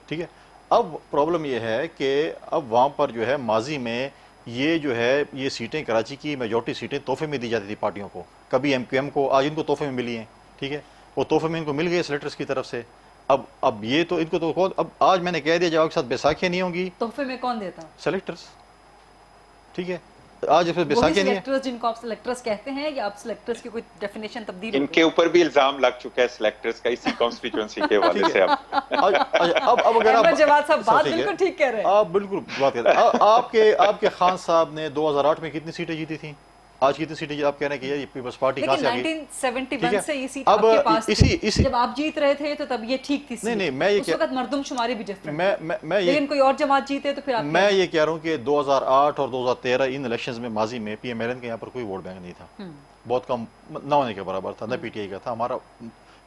ठीक है। अब प्रॉब्लम ये है कि अब वहाँ पर जो है माजी में ये जो है ये सीटें, कराची की मेजॉरिटी सीटें तोहफे में दी जाती थी पार्टियों को, कभी MQM को, आज इनको तोहफे में मिली हैं, ठीक है, वो तोहफे में इनको मिल गए सेलेक्टर्स की तरफ से। अब ये तो इनको तो अब आज मैंने कह दिया जवाब के साथ बैसाखियाँ नहीं होंगी, तोहफे में कौन देता? सेलेक्टर्स, ठीक है, आज इसमें वही बैसाखियाँ नहीं है। सिलेक्टर्स जिनको आप सिलेक्टर्स कहते हैं, या आप सिलेक्टर्स की कोई डेफिनेशन तब्दील हो इनके गई? ऊपर भी इल्जाम लग चुका है सिलेक्टर्स का, इसी कॉन्स्टिट्यूएंसी के हवाले से। अब अगर अहमद जवाद साहब बात ठीक है, बिल्कुल ठीक कह रहे हैं। आप बिल्कुल बात कर रहे हैं। आपके खान साहब ने 2008 में कितनी सीटें जीती थी, आज कितनी सीटें आप कह रहे हैं कि ये पीपल्स पार्टी कहाँ लेकिन से आ गई? 1971 से ये सीट अब आपके पास इसी थी। जब आप जीत रहे थे तो तब ये ठीक थी सीट। नहीं, मैं ये उस वक्त मर्दम शुमारी भी डिफरेंट, मैं लेकिन कोई और जमात जीते तो फिर आप मैं ये कह रहा हूँ कि 2008 और 2013 इन इलेक्शंस में माजी में PMLN के यहाँ पर कोई वोट बैंक नहीं था, बहुत कम, न होने के बराबर था, न PTI का था। हमारा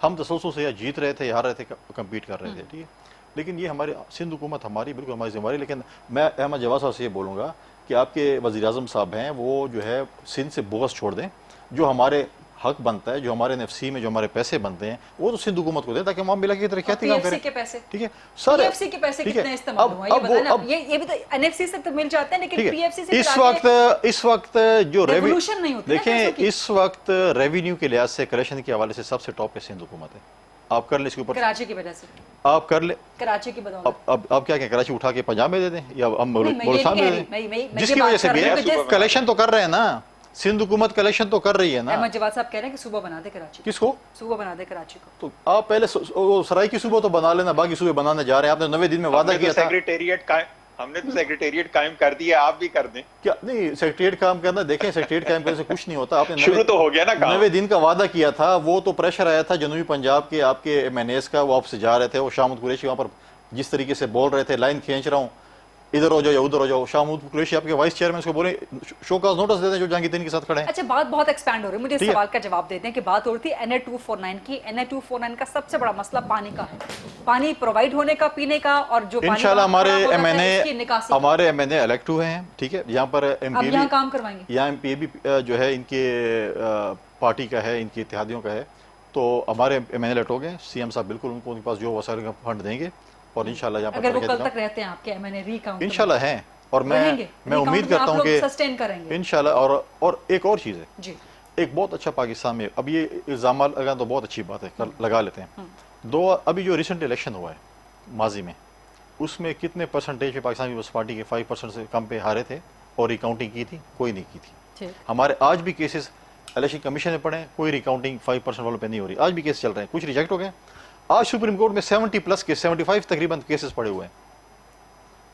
हम तसलसल से या जीत रहे थे, हार रहे थे, कम्पीट कर रहे थे, ठीक है। लेकिन ये हमारी सिंध हुकूमत हमारी बिल्कुल हमारी जिम्मेदारी। लेकिन मैं अहमद जवाद साहब से ये बोलूँगा कि आपके वज़ीर-ए-आज़म साहब हैं, वो जो है सिंध से बोगस छोड़ दें, जो हमारे हक बनता है, जो हमारे NFC में जो हमारे पैसे बनते हैं, वो तो सिंध हुकूमत को दें, ताकि हम मिला के तरक्याती काम करें। के पैसे, ठीक है सर, PFC के पैसे ठीक है, कितने इस्तेमाल हुआ ये बताना। ये भी तो NFC से तो मिल जाते हैं, लेकिन ठीक है, PFC से इस वक्त जो रेवोल्यूशन नहीं होती ना पैसों देखें, की। इस वक्त रेवेन्यू के लिहाज से, कलेक्शन के हवाले से सबसे टॉप पे सिंध हुकूमत है। आप कर ले इसके ऊपर, कराची की वजह से, आप कर ले। कराची की बदौलत। अब क्या कराची उठा के पंजाब में दे दें या हम नहीं, मैं ये मुल्तान कह में रही- दे मैं- दें, मैं जिसकी ये वजह बात से कर भी रही हूँ है, कि जिस- कलेक्शन तो कर रहे हैं ना, सिंध हुकूमत कलेक्शन तो कर रही है ना। अहमद जवाद साहब कह रहे हैं कि सूबा बना दे कराची, किसको सूबा बना दे कराची को। तो आप पहले सराय की सूबा तो बना लेना, बाकी सूबे बनाने जा रहे हैं। आपने 90 दिन में वादा किया था। हमने तो सेक्रेटेरिएट कायम कर दिया, आप भी कर दें। क्या नहीं, सेक्रेटेरिएट काम करना, देखें सेक्रेटेरिएट कायम करने से कुछ नहीं होता। आपने शुरू तो हो गया ना काम। 90 दिन का वादा किया था, वो तो प्रेशर आया था जनूबी पंजाब के आपके MNAs का, वो आपसे जा रहे थे, वो शामत कुरैशी वहाँ पर जिस तरीके से बोल रहे थे, लाइन खींच रहा हूँ, इधर हो जाओ या उधर हो जाओ। शाह महमूद कुरैशी आपके वाइस चेयरमैन उसको बोले शोकाज नोटिस दे दें जो जहांगीर के साथ खड़े हैं। अच्छा, बात बहुत एक्सपैंड हो रही है, मुझे इस ठीक है। सवाल का जवाब देते हैं कि बात हो रही थी NA249 की। NA249 का सबसे बड़ा मसला पानी का है, पानी प्रोवाइड होने का, पीने का, और जो पानी इंशाल्लाह हमारे खराब हो जाता है, MNA उसकी निकासी। हमारे MNA इलेक्ट हुए हैं, ठीक है। यहाँ पर अब MP यहाँ काम करवाएंगे, यहाँ MP भी जो है इनके पार्टी का है, इनकी इत्तेहादियों का है, तो हमारे MNA इलेक्ट हो गए। CM साहब बिल्कुल उनको उनके पास जो वसाइल का फंड देंगे और इंशाल्लाह यहाँ अगर वो पर कल तक रहते हैं आपके MNA रीकाउंट इंशाल्लाह हैं। और मैं उम्मीद करता हूँ कि सस्टेन करेंगे इंशाल्लाह। और एक और चीज़ है जी, एक बहुत अच्छा पाकिस्तान में, अब ये इल्ज़ाम लगा तो बहुत अच्छी बात है, कल लगा लेते हैं। दो अभी जो रिसेंट इलेक्शन हुआ है माजी में, उसमें कितने परसेंटेज पे पाकिस्तान पीपल्स पार्टी के 5% से कम पे हारे थे और रिकाउंटिंग की थी? कोई नहीं की थी। ठीक। हमारे आज भी केसेस इलेक्शन कमीशन में पड़े, कोई रिकाउंटिंग 5% वालों पे नहीं हो रही, आज भी केस चल रहे हैं, कुछ रिजेक्ट हो गए। आज सुप्रीम कोर्ट में 70+ के 75 तकरीबन केसेस पड़े हुए हैं।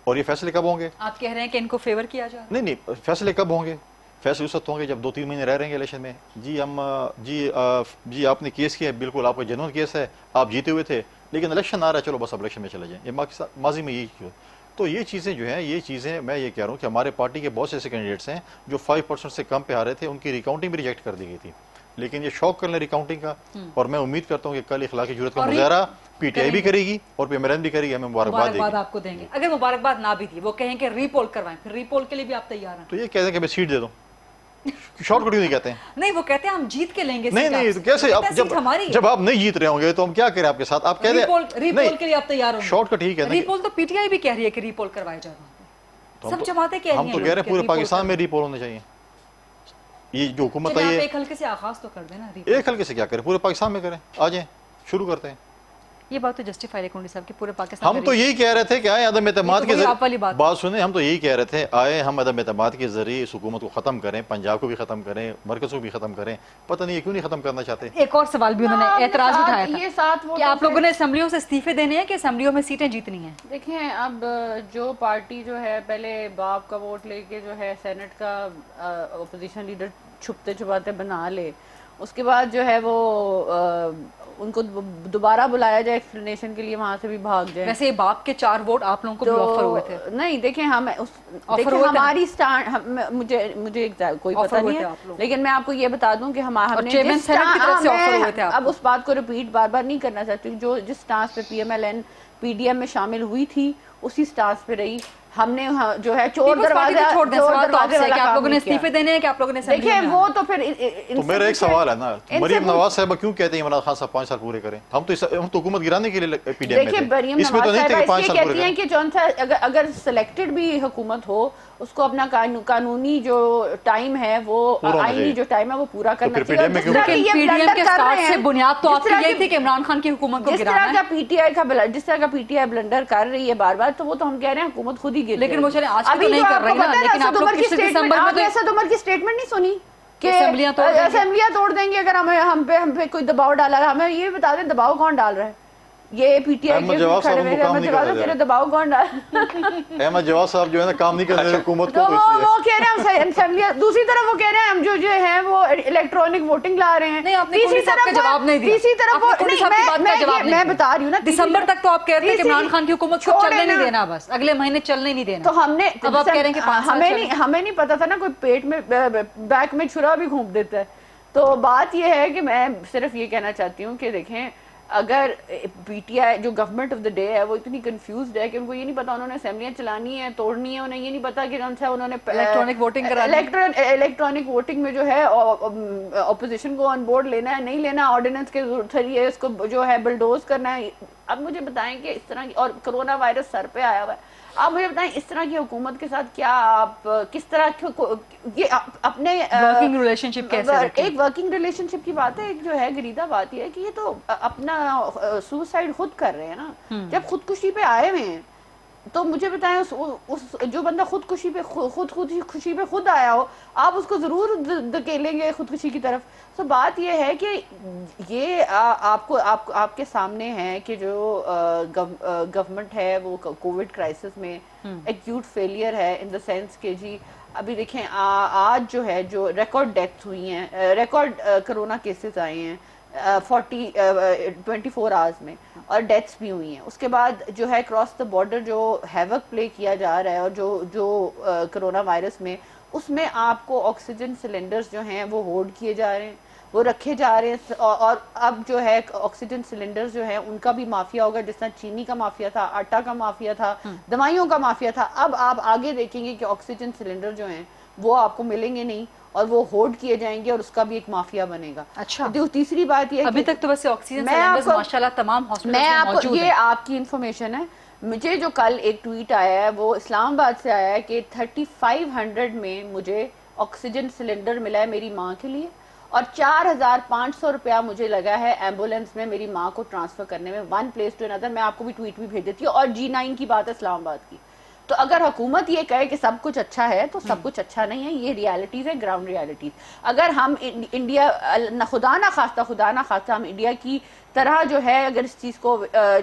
और ये फैसले कब होंगे? आप कह रहे हैं कि इनको फेवर किया जा रहा है? नहीं, फैसले कब होंगे? फैसले उस वक्त होंगे जब 2-3 महीने रह रहे हैं इलेक्शन में। जी हम जी आपने केस किया है, बिल्कुल आपका जेन्युइन केस है, आप जीते हुए थे, लेकिन इलेक्शन आ रहा है, चलो बस अब इलेक्शन में चले जाएं। ये माजी में यही क्यों? तो ये चीज़ें जो हैं, ये चीज़ें मैं ये कह रहा हूँ कि हमारे पार्टी के बहुत से ऐसे कैंडिडेट्स हैं जो 5% से कम पे आ रहे थे, उनकी रिकाउंटिंग भी रिजेक्ट कर दी गई थी। लेकिन ये शौक कर लें रिकाउंटिंग का, और मैं उम्मीद करता हूँ कि कल इखलाकी जुर्रत का मुजाहरा PTI भी करेगी और PMLN भी करेगी, हमें मुबारकबाद देगी। आपको देंगे। अगर मुबारकबाद ना भी दी, वो कहें कि रीपोल करवाएं, फिर रीपोल के लिए भी आप तैयार हैं? तो ये कहते हैं कि मैं सीट दे दूँ, शॉर्टकट क्यों नहीं कहते हैं? नहीं, वो कहते हैं हम जीत के लेंगे। नहीं, तो कैसे आप जब आप नहीं जीत रहे होंगे तो हम क्या करें आपके साथ? आप कह रहे रीपोल के लिए आप तैयार होंगे? शॉर्टकट ही कहते हैं। रीपोल तो PTI भी कह रही है कि रीपोल करवाए जाए, सब जमातें कह रही हैं। हम तो कह रहे हैं पूरे पाकिस्तान में रीपोल होने चाहिए। ये जो हुकूमत है, एक हल्के से आगाज तो कर देना। एक हल्के से क्या करें, पूरे पाकिस्तान में करें, आ जाए शुरू करते हैं। ये बात तो जस्टिफाई है कुंडी साहब की, पूरे पाकिस्तान हम तो यही कह रहे थे कि आए अदम एतमाद के जरिए, बात सुने, हम तो यही कह रहे थे आए हम अदम एतमाद के जरिए इस हुकूमत को खत्म करें, पंजाब को भी खत्म करें, मरकज को भी खत्म करें। पता नहीं क्यों नहीं खत्म करना चाहते। एक और सवाल भी उन्होंने एतराज उठाया था, ये साथ वो कि आप लोगों ने असेंबलियों से इस्तीफे देने हैं कि असेंबलियों में सीटें जीतनी हैं? देखें, अब जो पार्टी जो है पहले बाप का वोट लेके जो है सेनेट का अपोजिशन लीडर छुपते छुपाते बना ले, उसके बाद जो है वो उनको दोबारा बुलाया जाए एक्सप्लेनेशन के लिए, वहां से भी भाग जाए। वैसे बाप के 4 वोट आप लोगों को भी ऑफर हुए थे? नहीं, देखें हमारी स्टैंड मुझे कोई पता नहीं है, लेकिन मैं आपको ये बता दूं कि अब उस बात को रिपीट बार बार नहीं करना चाहती, जो जिस स्टांस पे PMLN PDM में शामिल हुई थी उसी स्टांस पे रही। हमने जो है चोर दरवाजे छोड़ दें, सवाल तो आपसे है कि आप लोगों ने इस्तीफे देने हैं कि आप लोगों ने? देखिए वो तो फिर तो मेरा एक सवाल है ना, मरियम नवाज साहब क्यों कहते हैं इमरान खान साहब 5 साल पूरे करें? हम तो हुकूमत गिराने के लिए PDM में थे, इसमें तो नहीं थे कि 5 साल पूरे करें। कि जौन सा अगर सिलेक्टेड भी हुकूमत हो, उसको अपना कानूनी जो टाइम है, वो आईनी जो टाइम है वो पूरा करना चाहिए। PDM के स्टार्ट से बुनियाद तो आपकी यही थी कि इमरान खान की हुकूमत को गिराना है। जिस तरह का PTI ब्लंडर कर रही है बार बार, तो वो तो हम कह रहे हैं हुकूमत खुद ही गिर। लेकिन वो चले आज तो नहीं कर रही ना, लेकिन आप लोग किस दिसंबर में असद उमर की स्टेटमेंट नहीं सुनी कि असेंबलियां तोड़ देंगे अगर हम पे कोई दबाव डाला? हमें ये बता दें दबाव कौन डाल रहा है? ये PTI के खड़े हुए दबाव कौन डाल? अहमद जवाब साहब जो है ना काम नहीं कर रहे हुकूमत को, वो कह रहे हैं असेंबलियां, दूसरी तरफ वो कह रहे हैं हम जो है वो इलेक्ट्रॉनिक वोटिंग ला रहे हैं। तीसरी तरफ जवाब नहीं दिया, तीसरी तरफ मैं बता रही हूँ ना, दिसंबर तक तो आप कह रहे थे कि इमरान खान की हुकूमत को चलने नहीं देना, बस अगले महीने चलने नहीं देना। तो हमने अब आप कह रहे हैं कि हमें नहीं पता था ना, कोई पेट में बैक में छुरा भी घूम देता है। तो बात यह है कि मैं सिर्फ ये कहना चाहती हूँ कि देखें, अगर PTI जो गवर्नमेंट ऑफ द डे है वो इतनी कंफ्यूज्ड है कि उनको ये नहीं पता उन्होंने असेंबलियां चलानी है, तोड़नी है, उन्हें ये नहीं पता कि उन्होंने इलेक्ट्रॉनिक वोटिंग इलेक्ट्रॉनिक वोटिंग में जो है ऑपोजिशन को ऑन बोर्ड लेना है, नहीं लेना, ऑर्डिनेंस के जरिए इसको जो है बुलडोज करना है। अब मुझे बताएं कि इस तरह की, और कोरोना वायरस सर पे आया हुआ है, आप मुझे बताएं इस तरह की हुकूमत के साथ क्या आप किस तरह ये अपने वर्किंग रिलेशनशिप कैसे रखें? एक वर्किंग रिलेशनशिप की बात है, एक जो है गरीदा बात ये है कि ये तो अपना सुसाइड खुद कर रहे हैं ना। जब खुदकुशी पे आए हुए हैं तो मुझे बताएं उस जो बंदा खुदकुशी पे खुशी पे खुद आया हो, आप उसको जरूर धकेलेंगे खुदकुशी की तरफ। तो बात यह है कि ये आपके सामने है कि जो गवर्नमेंट है वो कोविड क्राइसिस में एक्यूट फेलियर है, इन द सेंस के जी अभी देखें आज जो है जो रिकॉर्ड डेथ्स हुई हैं, रिकॉर्ड कोरोना केसेस आए हैं, 24 आवर्स में, और डेथ्स भी हुई हैं। उसके बाद जो है क्रॉस द बॉर्डर जो हैवक प्ले किया जा रहा है, और जो कोरोना वायरस में, उसमें आपको ऑक्सीजन सिलेंडर्स जो हैं वो होल्ड किए जा रहे हैं, वो रखे जा रहे हैं, और अब जो है ऑक्सीजन सिलेंडर्स जो है उनका भी माफिया होगा, जिस तरह चीनी का माफिया था, आटा का माफिया था, दवाइयों का माफिया था। अब आप आगे देखेंगे कि ऑक्सीजन सिलेंडर जो हैं वो आपको मिलेंगे नहीं, और वो होल्ड किए जाएंगे, और उसका भी एक माफिया बनेगा। अच्छा, तीसरी बात ये अभी तक तो वैसे ऑक्सीजन सिलेंडर्स माशाल्लाह तमाम हॉस्पिटल्स में मौजूद ये है। आपकी इंफॉर्मेशन है। मुझे जो कल एक ट्वीट आया है वो इस्लामाबाद से आया है कि 3500 में मुझे ऑक्सीजन सिलेंडर मिला है मेरी माँ के लिए, और 4500 रुपया मुझे लगा है एम्बुलेंस में मेरी माँ को ट्रांसफर करने में, वन प्लेस टू अनदर। मैं आपको भी ट्वीट भी भेज देती हूँ। और G9 की बात है इस्लामाबाद की। तो अगर हुकूमत ये कहे कि सब कुछ अच्छा है तो सब कुछ अच्छा नहीं है, ये रियलिटीज है, ग्राउंड रियलिटीज। अगर हम इंडिया खुदा ना खास्ता हम इंडिया की तरह जो है अगर इस चीज को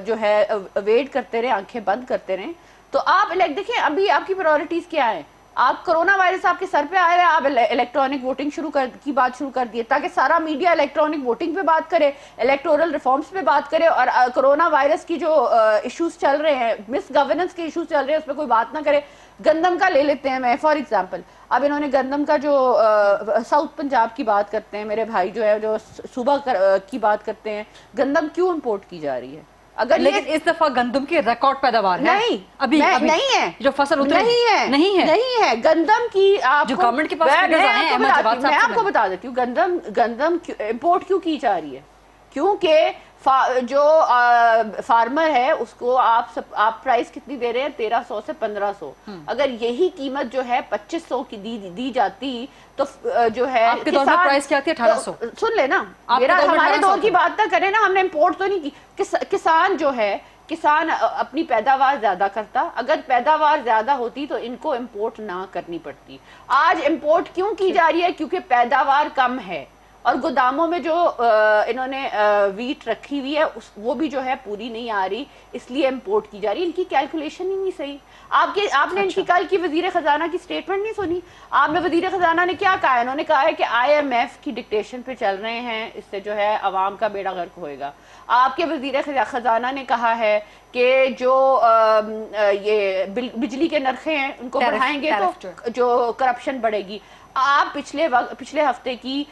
जो है वेट करते रहे, आंखें बंद करते रहे, तो आप देखिए अभी आपकी प्रायोरिटीज क्या है। आप कोरोना वायरस आपके सर पे आया है, आप इलेक्ट्रॉनिक वोटिंग की बात शुरू कर दी है, ताकि सारा मीडिया इलेक्ट्रॉनिक वोटिंग पे बात करे, इलेक्टोरल रिफॉर्म्स पे बात करे, और कोरोना वायरस की जो इश्यूज चल रहे हैं, मिस गवर्नेंस के इश्यूज चल रहे हैं, उस पर कोई बात ना करे। गंदम का ले लेते हैं मैं फॉर एग्जांपल। अब इन्होंने गंदम का जो साउथ पंजाब की बात करते हैं मेरे भाई, जो है जो सूबा की बात करते हैं, गंदम क्यों इम्पोर्ट की जा रही है? अगर लेकिन इस दफा गंदम की रिकॉर्ड पैदावार है। नहीं, अभी नहीं है, जो फसल उतरी नहीं है गंदम की। आप जो गवर्नमेंट के पास मैं आपको बता देती हूँ, गंदम इम्पोर्ट क्यों की जा रही है? क्योंकि जो फार्मर है उसको आप प्राइस कितनी दे रहे हैं? 1300 से 1500। अगर यही कीमत जो है 2500 की दी जाती तो जो है आपके दौर में प्राइस क्या थी? 1800। सुन लेना, मेरा हमारे दौर की बात ना करें ना, हमने इम्पोर्ट तो नहीं की। किसान जो है, किसान अपनी पैदावार ज्यादा करता। अगर पैदावार ज्यादा होती तो इनको इम्पोर्ट ना करनी पड़ती। आज इम्पोर्ट क्यों की जा रही है? क्योंकि पैदावार कम है, और गोदामों में जो इन्होंने वीट रखी हुई है वो भी जो है पूरी नहीं आ रही, इसलिए इम्पोर्ट की जा रही है। इनकी कैलकुलेशन ही नहीं सही। आपने इनकी कल की वजीर खजाना की स्टेटमेंट नहीं सुनी? आपने वजीर खजाना ने क्या कहा? इन्होंने कहा है कि IMF की डिक्टेशन पे चल रहे हैं, इससे जो है अवाम का बेड़ा गर्क होएगा। आपके वजीर खजाना ने कहा है कि जो ये बिजली के नरखे हैं उनको बढ़ाएंगे तो जो करप्शन बढ़ेगी। आप पिछले हफ्ते की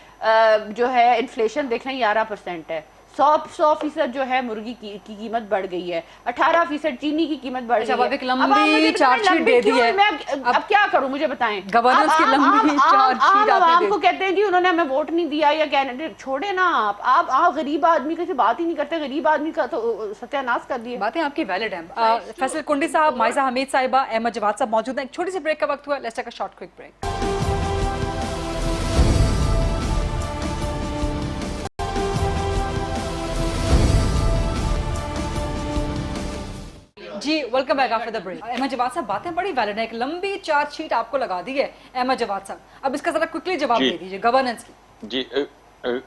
जो है इन्फ्लेशन देख रहे हैं 11% है। 100% जो है मुर्गी की कीमत बढ़ गई है, 18% चीनी की कीमत बढ़ गई है। एक लंबी चार्जशीट दे दी है। अब क्या करूं, मुझे बताएं। गवर्नेंस की लंबी चार्जशीट आपको कहते हैं जी उन्होंने हमें वोट नहीं दिया या कैंडिडेट, छोड़े ना। आप गरीब आदमी की बात ही नहीं करते, गरीब आदमी का तो सत्यानाश कर दिए। बातें आपकी वैलिड हैं। फैसल कुंडी साहब, माइजा हमीद साहिबा, अहमद जवाद साहब मौजूद हैं। एक छोटी सी ब्रेक का वक्त हुआ, let's take a short quick break. जी welcome back after the break. Ahmad Jawad sahab, बातें बड़ी वैलिड है। एक लंबी चार्जशीट आपको लगा दी है अहमद जवाद साहब, अब इसका जरा क्विकली जवाब दे दीजिए गवर्नेंस की। जी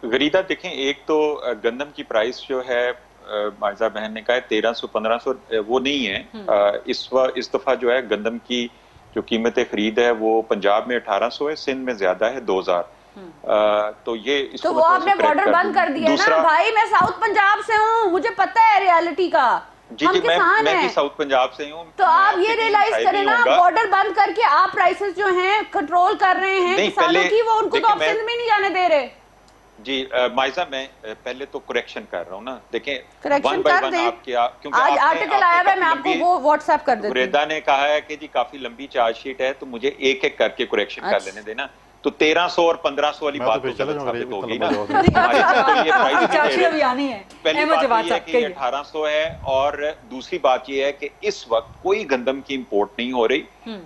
गरीदा, देखें, एक तो गंदम की प्राइस जो है माइजा बहन ने कहा 1300-1500 वो नहीं है। इस दफा जो है गंदम की जो कीमत खरीद है वो पंजाब में 1800 है, सिंध में ज्यादा है 2000। तो ये इसको तो वो आपने बॉर्डर बंद कर दिया ना भाई। मैं साउथ पंजाब से हूँ, मुझे पता है रियलिटी का। जी मैं भी साउथ पंजाब से हूँ। तो आप ये रियलाइज करें ना, बॉर्डर बंद करके आप प्राइसेस जो हैं कंट्रोल कर रहे हैं किसानों की, वो उनको तो ऑप्शन में नहीं जाने दे रहे। जी माइजा, मैं पहले तो करेक्शन कर रहा हूँ ना। देखें, करेक्शन कर दें, क्योंकि आज आर्टिकल आया है, मैं आपको वो व्हाट्सएप कर देती हूँ। गुरेदा ने कहा है कि जी काफी लंबी चार्जशीट है, तो मुझे एक एक करके करेक्शन कर लेने देना। तो 1300 और 1500 वाली बात तो साबित होगी ना। पहली बात ये है कि 1800 है, और दूसरी बात ये है कि इस वक्त कोई गंदम की इंपोर्ट नहीं हो रही।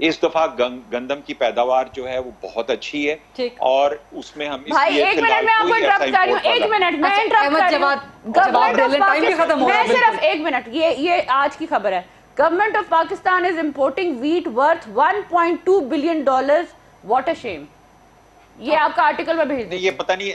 इस दफा गंदम की पैदावार जो है वो बहुत अच्छी है, और उसमें हम भाई एक मिनट में आपको इंटरप्ट कर रही हूँ, एक मिनट मैं इंटरप्ट कर रही हूँ, मैं सिर्फ एक मिनट। ये आज की खबर है, government of Pakistan is importing wheat worth $1.2 billion. What a shame. ये आपका आर्टिकल में भेज दें। ये पता नहीं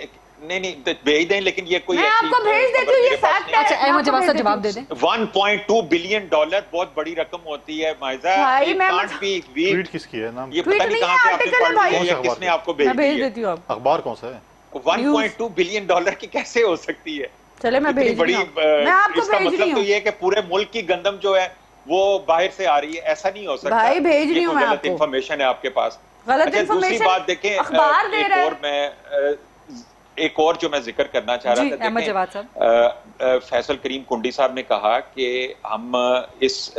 भेज दें, लेकिन ये कोई मैं आपको भेज देती हूँ, ये फैक्ट है। अच्छा अहमद जवाद साहब जवाब दे दें। $1.2 बिलियन बहुत बड़ी रकम होती है माइजा। ट्वीट किसकी है? नाम ये पता नहीं कहाँ से आपने पढ़ लिया, किसने आपको भेज देती हूँ। अखबार कौन सा है? 1.2 बिलियन डॉलर की कैसे हो सकती है? चले मैं इतनी भेज बड़ी रही हूँ, मैं आपको इसका भेज रही मतलब तो हूँ ये है कि पूरे मुल्क की गंदम जो है वो बाहर से आ रही है, ऐसा नहीं हो सकता। भाई, भेज रही ये हूँ कोई मैं गलत आपको। इंफॉर्मेशन है आपके पास। गलत अच्छा, दूसरी इंफॉर्मेशन बात देखें, अखबार दे रहा है। एक और जो मैं जिक्र करना चाह रहा जी, था, अहमद देखें, जवाद साहब। फैसल करीम कुंडी साहब ने कहा कि हम इस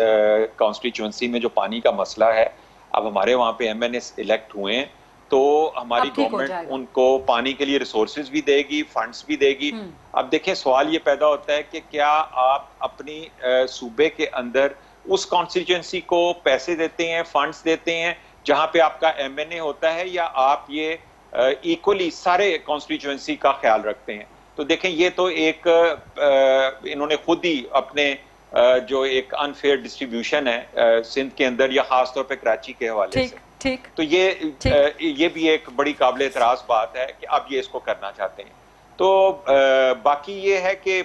कॉन्स्टिट्यूंसी में जो पानी का मसला है, अब हमारे वहाँ पे MNS इलेक्ट हुए हैं, तो हमारी अब ठीक हो गवर्नमेंट जाएगा। उनको पानी के लिए रिसोर्सेज भी देगी, फंड्स भी देगी। अब देखिए, सवाल ये पैदा होता है कि क्या आप अपनी सूबे के अंदर उस कॉन्स्टिट्यूंसी को पैसे देते हैं, फंड्स देते हैं जहां पे आपका MNA होता है, या आप ये इक्वली सारे कॉन्स्टिट्यूंसी का ख्याल रखते हैं? तो देखें, ये तो एक इन्होंने खुद ही अपने जो एक अनफेयर डिस्ट्रीब्यूशन है सिंध के अंदर, या खासतौर पे कराची के हवाले से, ठीक। तो ये भी एक बड़ी काबिल एतराज बात है कि अब ये इसको करना चाहते हैं। तो बाकी ये है कि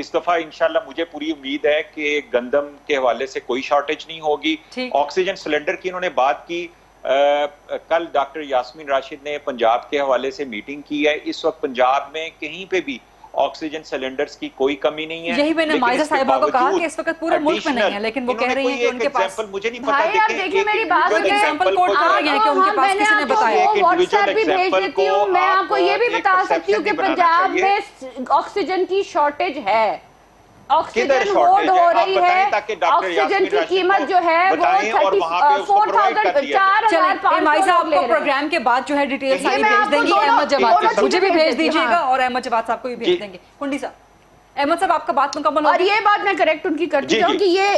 इस दफा इंशाल्लाह मुझे पूरी उम्मीद है कि गंदम के हवाले से कोई शॉर्टेज नहीं होगी। ऑक्सीजन सिलेंडर की इन्होंने बात की, कल डॉक्टर यास्मीन राशिद ने पंजाब के हवाले से मीटिंग की है। इस वक्त पंजाब में कहीं पे भी ऑक्सीजन सिलेंडर्स की कोई कमी नहीं है। यही मैंने माइजा साहिबा को कहा कि इस वक्त पूरे मुल्क में नहीं है, लेकिन वो कह रही हैं कि उनके पास, मुझे नहीं पता, भाई आप देखिए मेरी बात सुनिए, एग्जांपल कोड कहा गया है कि उनके पास किसी ने बताया। मैं व्हाट्सएप भी भेज देती हूँ, मैं आपको ये भी बता सकती हूँ कि पंजाब में ऑक्सीजन की शॉर्टेज है, ऑक्सीजन होल्ड हो रही है, ऑक्सीजन की कीमत जो है वो 4,500 आपको प्रोग्राम के बाद जो है डिटेल सारी भेज देंगी अहमद जवाद साहब, मुझे भी भेज दीजिएगा और अहमद जवाद साहब को भी भेज देंगे। कुंडी साहब, अहमद साहब आपका बात मुकम्मल और ये बात मैं करेक्ट उनकी करती हूँ कि ये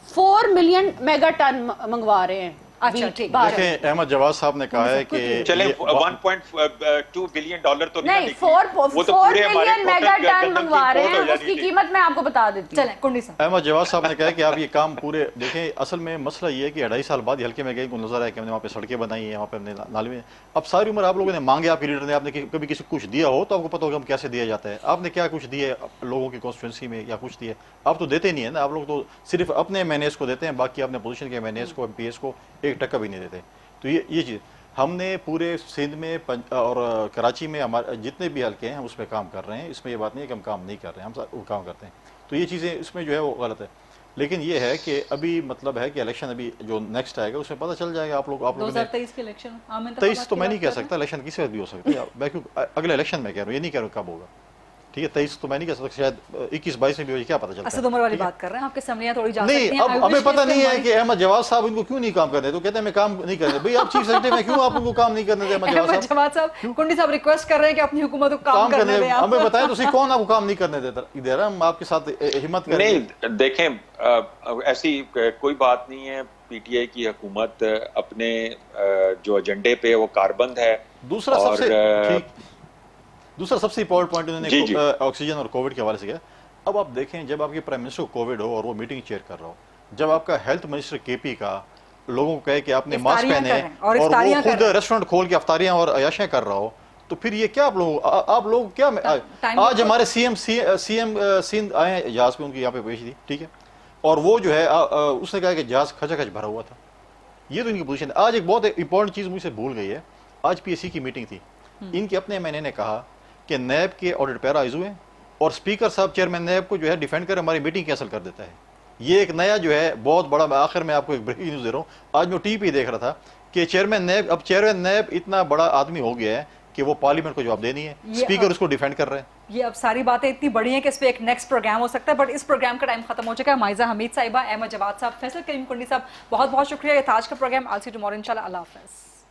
4 मिलियन मेगा टन मंगवा रहे हैं। अच्छा, ठीक। देखें, अहमद जवाद साहब ने कहा है कि चलें 1.2 बिलियन डॉलर तो नहीं, 4 मिलियन मेगा टन मंगवा रहे हैं, उसकी कीमत मैं आपको बता देती हूँ। चलें कुंडी साहब। अहमद जवाद साहब ने कहा कि आप ये काम पूरे देखें। असल में मसला ये है कि 2.5 साल बाद हल्के में गए को नजर आया कि हमने वहाँ पे सड़कें बनाई हैं, वहाँ पे हमने नाले में। अब सारी उम्र आप लोगों ने मांगे, आपके लीडर ने, आपने कभी किसी को कुछ दिया हो तो आपको पता होगा हम कैसे दिया जाता है। आपने क्या कुछ दिए लोगों की कॉन्स्टिट्यूंसी में, या कुछ दिए? आप तो देते नहीं है ना, आप लोग तो सिर्फ अपने MNAs को देते हैं, बाकी अपने पोजीशन के MNAs को, MPs को 1 टका भी नहीं देते। तो ये चीज़ हमने पूरे सिंध में और कराची में हमारे जितने भी हल्के हैं हम उस पर काम कर रहे हैं। इसमें ये बात नहीं है कि हम काम नहीं कर रहे हैं, हम वो काम करते हैं। तो ये चीज़ें इसमें जो है वो गलत है। लेकिन ये है कि अभी मतलब है कि इलेक्शन अभी जो नेक्स्ट आएगा उसमें पता चल जाएगा। आप लोग 2023 के इलेक्शन 23 तो मैं नहीं कह सकता, इलेक्शन किसी वक्त भी हो सकता है। मैं क्यों अगले इलेक्शन में कह रहा हूँ, ये नहीं कह रहा हूँ कब होगा, ठीक है। 23 तो मैं नहीं कह सकता, शायद 21-22 में भी हो, क्या पता चलता है। असद उमर वाली बात कर रहे हैं, आपके समझियां थोड़ी जा सकती नहीं, हैं। अब हमें पता नहीं है कि अहमद जवाद साहब इनको क्यों नहीं काम करने, तो कहते हैं मैं काम नहीं करने। भाई आप चीफ सेक्रेटरी में क्यों आप उनको काम नहीं करने दे? अहमद जवाद साहब, कुंडी साहब रिक्वेस्ट कर रहे हैं कि अपनी हुकूमत को काम करने दें। हमें बताएं तो कौन आपको काम नहीं करने दे रहा? हम आपके साथ हिम्मत करें। नहीं, देखें, ऐसी कोई बात नहीं है। PTI की हुकूमत अपने जो एजेंडे पे वो कारबंद है। दूसरा सबसे इंपॉर्टेंट पॉइंट उन्होंने ऑक्सीजन और कोविड के हवाले से किया। अब आप देखें, जब आपके प्राइम मिनिस्टर को कोविड हो और वो मीटिंग चेयर कर रहा हो, जब आपका हेल्थ मिनिस्टर KP का लोगों को कहे कि आपने मास्क पहने और वो खुद रेस्टोरेंट खोल के अफ्तारियां और अयाशियां कर रहा हो, तो फिर ये क्या आप लोग क्या? आज हमारे CM सिंध आए हैं जहाज पे, उनकी यहाँ पे पेश थी, ठीक है, और वो जो है उसने कहा कि जहाज खचाखच भरा हुआ था। ये तो इनकी पोजीशन है। आज एक बहुत इंपॉर्टेंट चीज मुझसे भूल गई है, आज PSC की मीटिंग थी, इनके अपने MNA ने कहा कि नैब के ऑडिट पैराइज हुए और स्पीकर साहब चेयरमैन नैब को जो है डिफेंड कर हमारी मीटिंग कैंसिल कर देता है। ये एक नया जो है बहुत बड़ा, मैं आखिर में आपको एक ब्रेकिंग न्यूज़ दे रहा हूँ। आज मैं TV देख रहा था कि चेयरमैन नैब इतना बड़ा आदमी हो गया है कि वो पार्लियामेंट को जवाब देनी है, स्पीकर उसको डिफेंड कर रहे हैं। ये अब सारी बातें इतनी बड़ी हैं कि इस पे एक नेक्स्ट प्रोग्राम हो सकता है, बट इस प्रोग्राम का टाइम खत्म हो चुका है। माइजा हमीद साहिबा, अहमद जवाद साहब, फैसल करीम कुंडी साहब, बहुत बहुत शुक्रिया। ये था आज का प्रोग्राम। आल सी टुमारो इंशाल्लाह। अल्लाह हाफ़िज़।